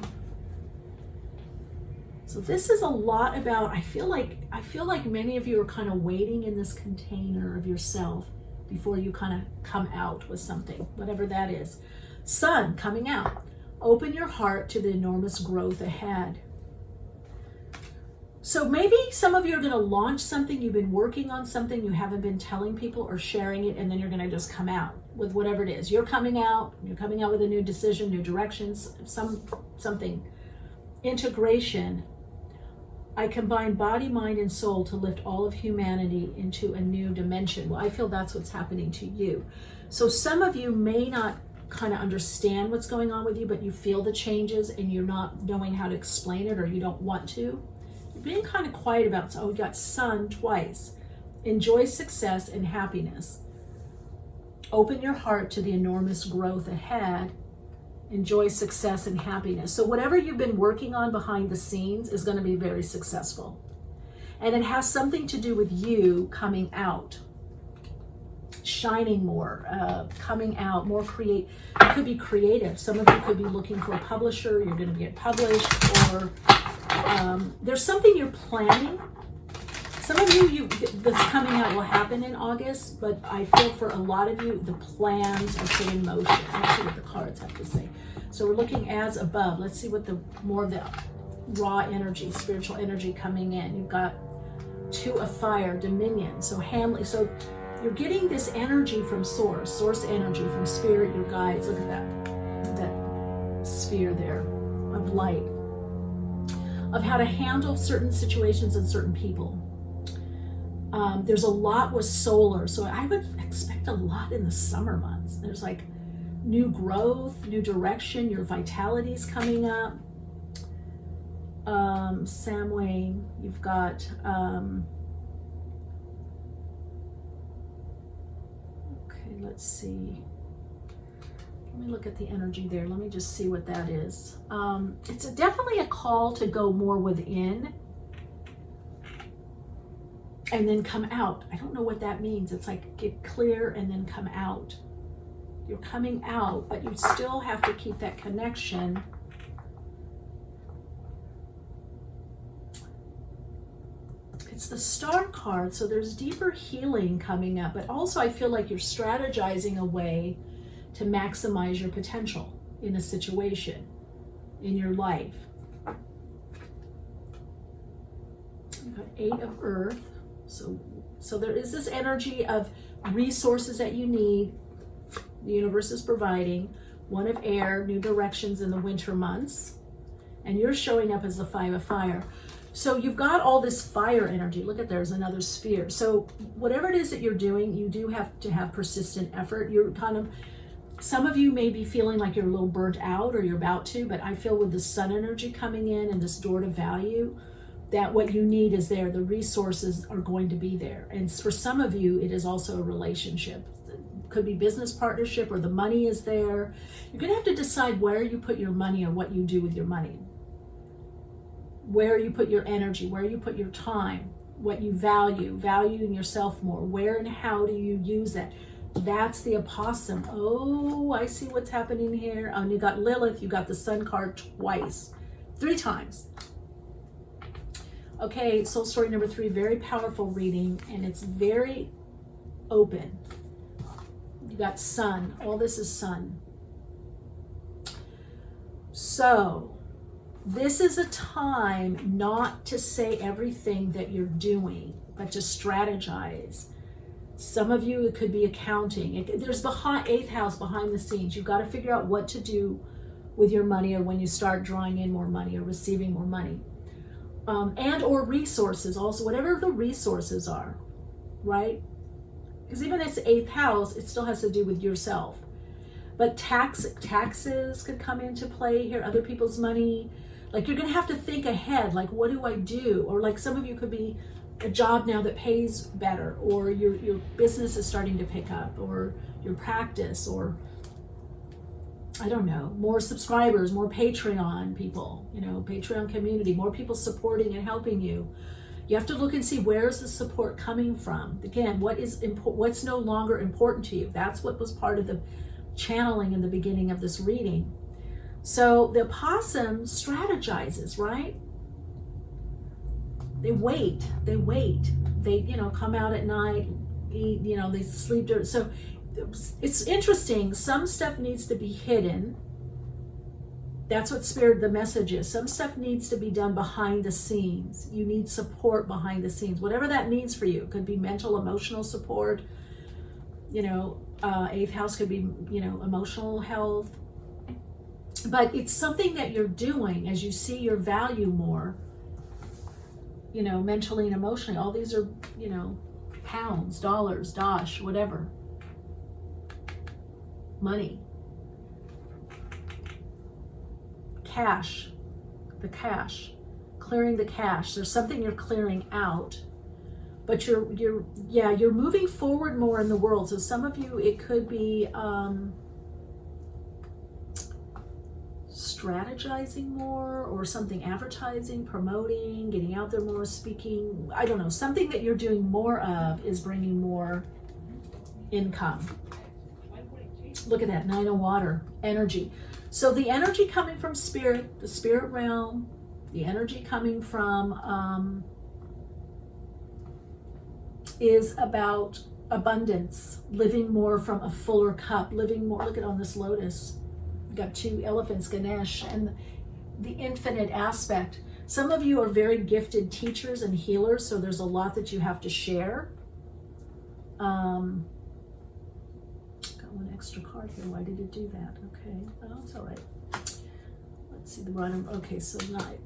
So this is a lot about, I feel like many of you are kind of waiting in this container of yourself before you kind of come out with something, whatever that is. Sun coming out. Open your heart to the enormous growth ahead. So maybe some of you are going to launch something, you've been working on something, you haven't been telling people or sharing it, and then you're going to just come out with whatever it is. You're coming out with a new decision, new directions, something. Integration. I combine body, mind, and soul to lift all of humanity into a new dimension. Well, I feel that's what's happening to you. So some of you may not kind of understand what's going on with you, but you feel the changes and you're not knowing how to explain it, or you don't want to. You're being kind of quiet about it. So we got Sun twice. Enjoy success and happiness. Open your heart to the enormous growth ahead. Enjoy success and happiness. So whatever you've been working on behind the scenes is going to be very successful. And it has something to do with you coming out, shining more, coming out, more create. You could be creative. Some of you could be looking for a publisher. You're going to get published, or there's something you're planning. Some of you, that's coming out will happen in August, but I feel for a lot of you, the plans are put in motion. Let's see what the cards have to say. So we're looking as above. Let's see what more of the raw energy, spiritual energy coming in. You've got 2 of fire, dominion. So so you're getting this energy from source energy from spirit, your guides. Look at that sphere there of light, of how to handle certain situations and certain people. There's a lot with solar, so I would expect a lot in the summer months. There's like new growth, new direction, your vitality's coming up. Samhain, you've got okay, let's see. Let me look at the energy there. Let me just see what that is. It's definitely a call to go more within and then come out. I don't know what that means. It's like get clear and then come out. You're coming out, but you still have to keep that connection. It's the Star card, so there's deeper healing coming up, but also I feel like you're strategizing a way to maximize your potential in a situation, in your life. You've got 8 of Earth, so there is this energy of resources that you need, the universe is providing. 1 of Air, new directions in the winter months, and you're showing up as the 5 of Fire. So you've got all this fire energy. Look at, there's another sphere. So whatever it is that you're doing, you do have to have persistent effort. You're kind of, some of you may be feeling like you're a little burnt out or you're about to, but I feel with the sun energy coming in and this door to value, that what you need is there. The resources are going to be there. And for some of you, it is also a relationship. It could be business partnership, or the money is there. You're going to have to decide where you put your money or what you do with your money. Where you put your energy, where you put your time, what you valuing yourself more. Where and how do you use that? That's the opossum. Oh, I see what's happening here. And you got Lilith, you got the Sun card twice, 3 times. Okay, soul story number 3, very powerful reading, and it's very open. You got Sun, all this is Sun. So, this is a time not to say everything that you're doing, but to strategize. Some of you, it could be accounting. There's behind 8th house, behind the scenes. You've got to figure out what to do with your money, or when you start drawing in more money or receiving more money. And or resources also, whatever the resources are, right? Because even if it's 8th house, it still has to do with yourself. But taxes could come into play here, other people's money. Like, you're going to have to think ahead, like, what do I do? Or like, some of you could be a job now that pays better, or your business is starting to pick up, or your practice, or I don't know, more subscribers, more Patreon people, you know, Patreon community, more people supporting and helping you. You have to look and see, where's the support coming from? Again, what's no longer important to you? That's what was part of the channeling in the beginning of this reading. So the opossum strategizes, right? They wait, they, you know, come out at night, eat, you know, they sleep during. So it's interesting. Some stuff needs to be hidden. That's what Spirit, the message is. Some stuff needs to be done behind the scenes. You need support behind the scenes, whatever that means for you. It could be mental, emotional support. You know, 8th house could be, you know, emotional health. But it's something that you're doing as you see your value more, you know, mentally and emotionally. All these are, you know, pounds, dollars, dosh, whatever. Money. Cash. The cash. Clearing the cash. There's something you're clearing out. But you're moving forward more in the world. So some of you, it could be strategizing more, or something, advertising, promoting, getting out there more, speaking. I don't know. Something that you're doing more of is bringing more income. Look at that, 9 of water, energy. So the energy coming from spirit, the spirit realm, the energy coming from is about abundance, living more from a fuller cup, living more. Look at on this lotus. We've got 2 elephants, Ganesh, and the infinite aspect. Some of you are very gifted teachers and healers, so there's a lot that you have to share. Got 1 extra card here. Why did it do that? Okay, oh, it's all right. Let's see the bottom. Okay, so night,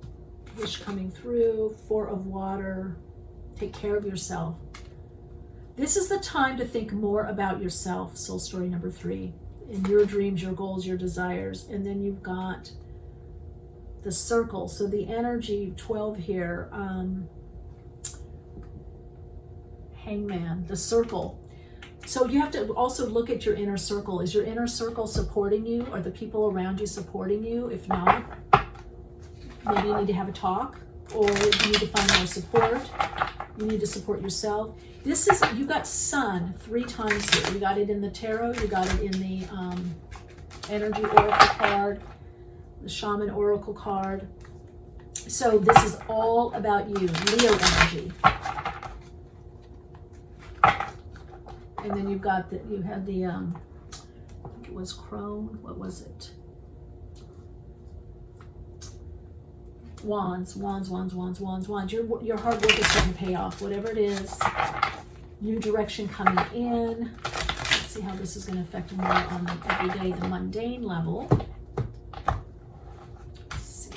wish coming through, 4 of water. Take care of yourself. This is the time to think more about yourself, soul story number 3, in your dreams, your goals, your desires. And then you've got the circle. So the energy 12 here, Hangman, the circle. So you have to also look at your inner circle. Is your inner circle supporting you? Are the people around you supporting you? If not, maybe you need to have a talk, or you need to find more support. You need to support yourself. This is, you got Sun 3 times here. You got it in the tarot, you got it in the energy oracle card, the shaman oracle card. So this is all about you, Leo energy. And then you've got the, you had the, I think it was Crone, what was it? Wands. Your hard work is starting to pay off, whatever it is. New direction coming in. Let's see how this is going to affect you more on the everyday, the mundane level. Let's see.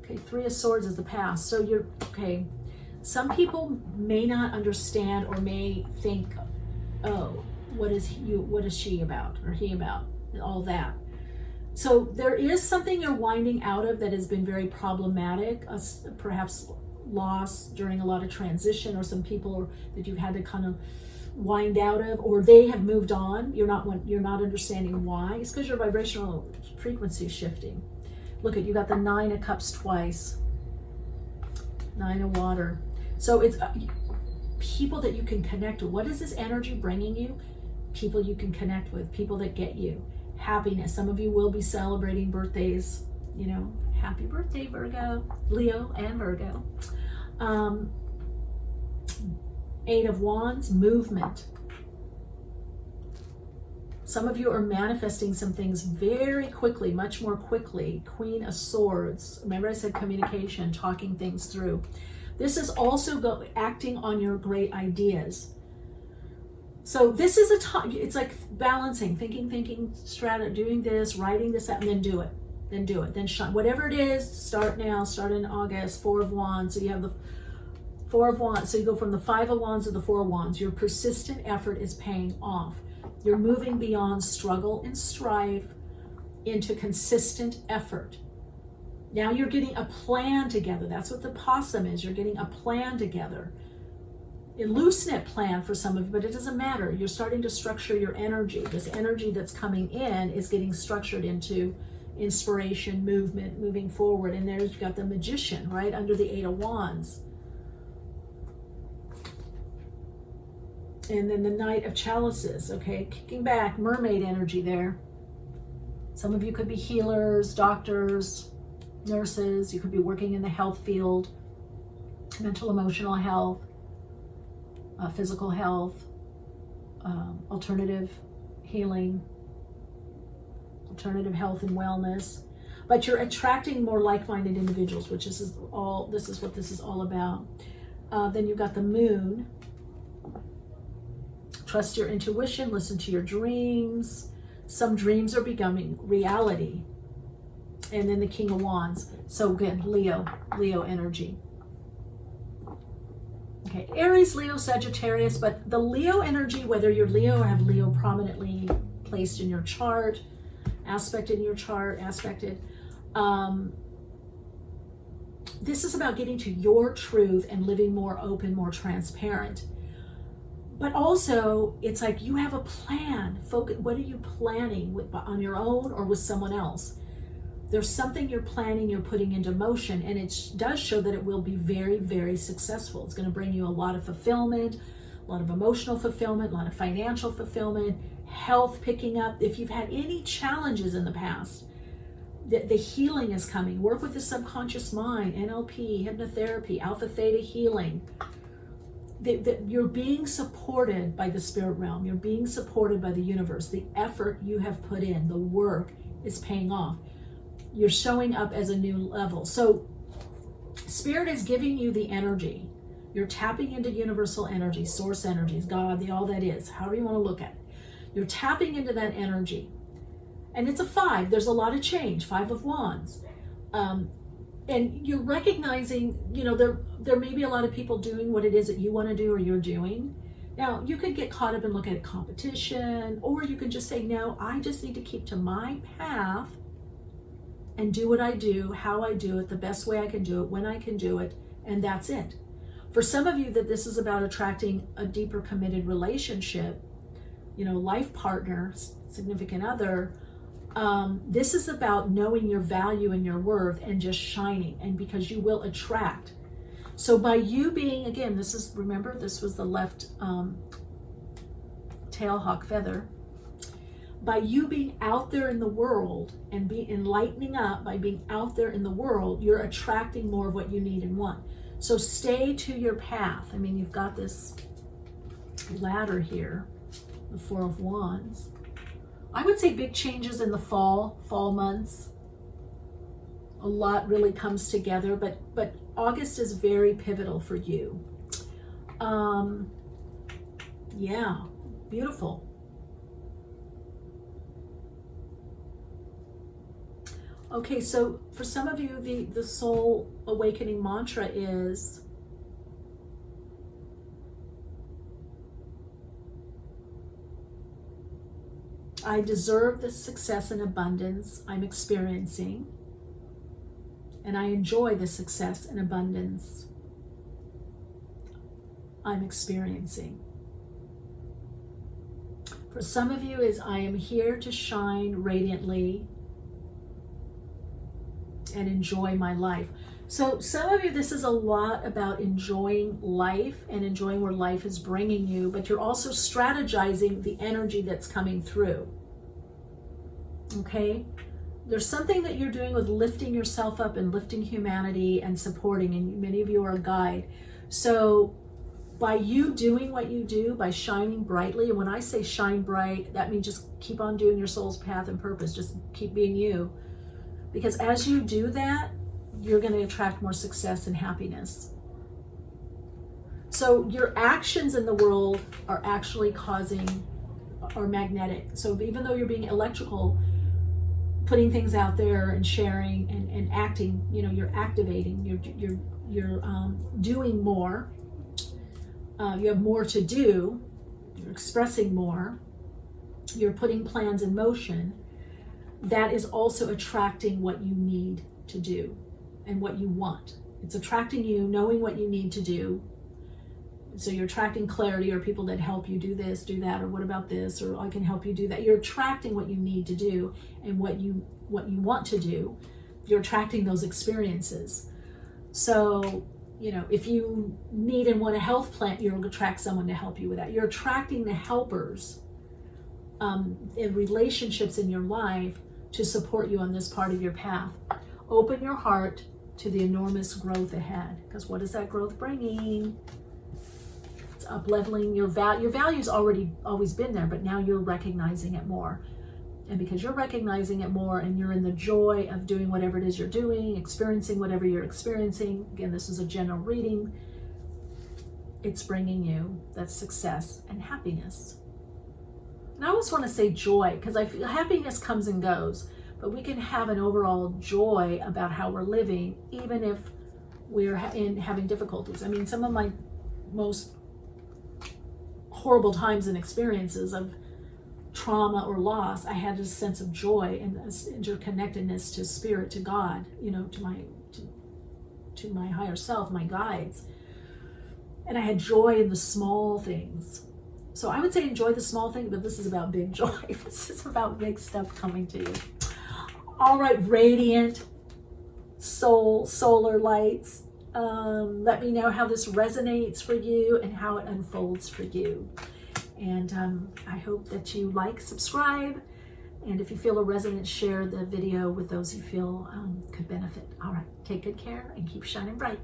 Okay, 3 of Swords is the past. So you're, okay, some people may not understand or may think, oh, what is she about or he about, all that. So there is something you're winding out of that has been very problematic, perhaps loss during a lot of transition, or some people that you've had to kind of wind out of, or they have moved on. You're not understanding why. It's because your vibrational frequency is shifting. Look at, you got the 9 of Cups twice, 9 of Water. So it's people that you can connect with. What is this energy bringing you? People you can connect with, people that get you. Happiness. Some of you will be celebrating birthdays, you know, happy birthday, Virgo, Leo and Virgo. 8 of Wands, movement. Some of you are manifesting some things very quickly, much more quickly. Queen of Swords. Remember I said communication, talking things through. This is also acting on your great ideas. So this is a time, it's like balancing, thinking, strategy, doing this, writing this out, and then do it. Then shine. Whatever it is, start now, start in August, 4 of Wands. So you have the 4 of Wands. So you go from the 5 of Wands to the 4 of Wands. Your persistent effort is paying off. You're moving beyond struggle and strife into consistent effort. Now you're getting a plan together. That's what the possum is. You're getting a plan together. A loose-knit plan for some of you, but it doesn't matter. You're starting to structure your energy. This energy that's coming in is getting structured into inspiration, movement, moving forward. And there's, you've got the Magician right under the 8 of Wands. And then the Knight of Chalices, okay, kicking back, mermaid energy there. Some of you could be healers, doctors, nurses. You could be working in the health field, mental, emotional health, physical health, alternative healing, alternative health and wellness. But you're attracting more like-minded individuals, which this is what this is all about. Then you've got the Moon. Trust your intuition, listen to your dreams. Some dreams are becoming reality. And then the King of Wands. So good, Leo energy. Okay, Aries, Leo, Sagittarius, but the Leo energy, whether you're Leo or have Leo prominently placed in your chart, aspected, this is about getting to your truth and living more open, more transparent. But also, it's like you have a plan. Focus. What are you planning on your own or with someone else? There's something you're planning, you're putting into motion, and it does show that it will be very, very successful. It's going to bring you a lot of fulfillment, a lot of emotional fulfillment, a lot of financial fulfillment, health picking up. If you've had any challenges in the past, the healing is coming. Work with the subconscious mind, NLP, hypnotherapy, alpha theta healing. You're being supported by the spirit realm. You're being supported by the universe. The effort you have put in, the work is paying off. You're showing up as a new level. So spirit is giving you the energy. You're tapping into universal energy, source energies, God, all that is, however you want to look at it. You're tapping into that energy. And it's a 5. There's a lot of change, 5 of Wands. And you're recognizing, you know, there may be a lot of people doing what it is that you want to do or you're doing. Now, you could get caught up and look at competition, or you can just say, no, I just need to keep to my path and do what I do, how I do it, the best way I can do it, when I can do it, and that's it. For some of you, that this is about attracting a deeper committed relationship, life partner, significant other. This is about knowing your value and your worth and just shining, and because you will attract. So by you being, again, remember, this was the left tail hawk feather. By you being out there in the world and lightening up, by being out there in the world, you're attracting more of what you need and want. So stay to your path. I mean, you've got this ladder here, the Four of Wands. I would say big changes in the fall months. A lot really comes together, but August is very pivotal for you. Yeah, beautiful. Okay, so for some of you, the soul awakening mantra is, I deserve the success and abundance I'm experiencing, and I enjoy the success and abundance I'm experiencing. For some of you is, I am here to shine radiantly and enjoy my life. So some of you, this is a lot about enjoying life and enjoying where life is bringing you, but you're also strategizing the energy that's coming through. Okay? There's something that you're doing with lifting yourself up and lifting humanity and supporting, and many of you are a guide. So by you doing what you do, by shining brightly, and when I say shine bright, that means just keep on doing your soul's path and purpose, just keep being you. Because as you do that, you're going to attract more success and happiness. So your actions in the world are actually are magnetic. So even though you're being electrical, putting things out there and sharing and acting, you're activating, you're doing more. You have more to do. You're expressing more. You're putting plans in motion. That is also attracting what you need to do and what you want. It's attracting you, knowing what you need to do. So you're attracting clarity, or people that help you do this, do that, or what about this, or I can help you do that. You're attracting what you need to do and what you want to do. You're attracting those experiences. So, if you need and want a health plan, you'll attract someone to help you with that. You're attracting the helpers in relationships in your life to support you on this part of your path. Open your heart to the enormous growth ahead, because what is that growth bringing? It's up-leveling your value. Your value's always been there, but now you're recognizing it more. And because you're recognizing it more and you're in the joy of doing whatever it is you're doing, experiencing whatever you're experiencing, again, this is a general reading, it's bringing you that success and happiness. And I always want to say joy, because I feel happiness comes and goes, but we can have an overall joy about how we're living, even if we're having difficulties. I mean, some of my most horrible times and experiences of trauma or loss, I had a sense of joy and this interconnectedness to spirit, to God, to my higher self, my guides. And I had joy in the small things. So I would say enjoy the small thing, but this is about big joy. This is about big stuff coming to you. All right, radiant solar lights. Let me know how this resonates for you and how it unfolds for you. And I hope that you subscribe, and if you feel a resonance, share the video with those you feel could benefit. All right, take good care and keep shining bright.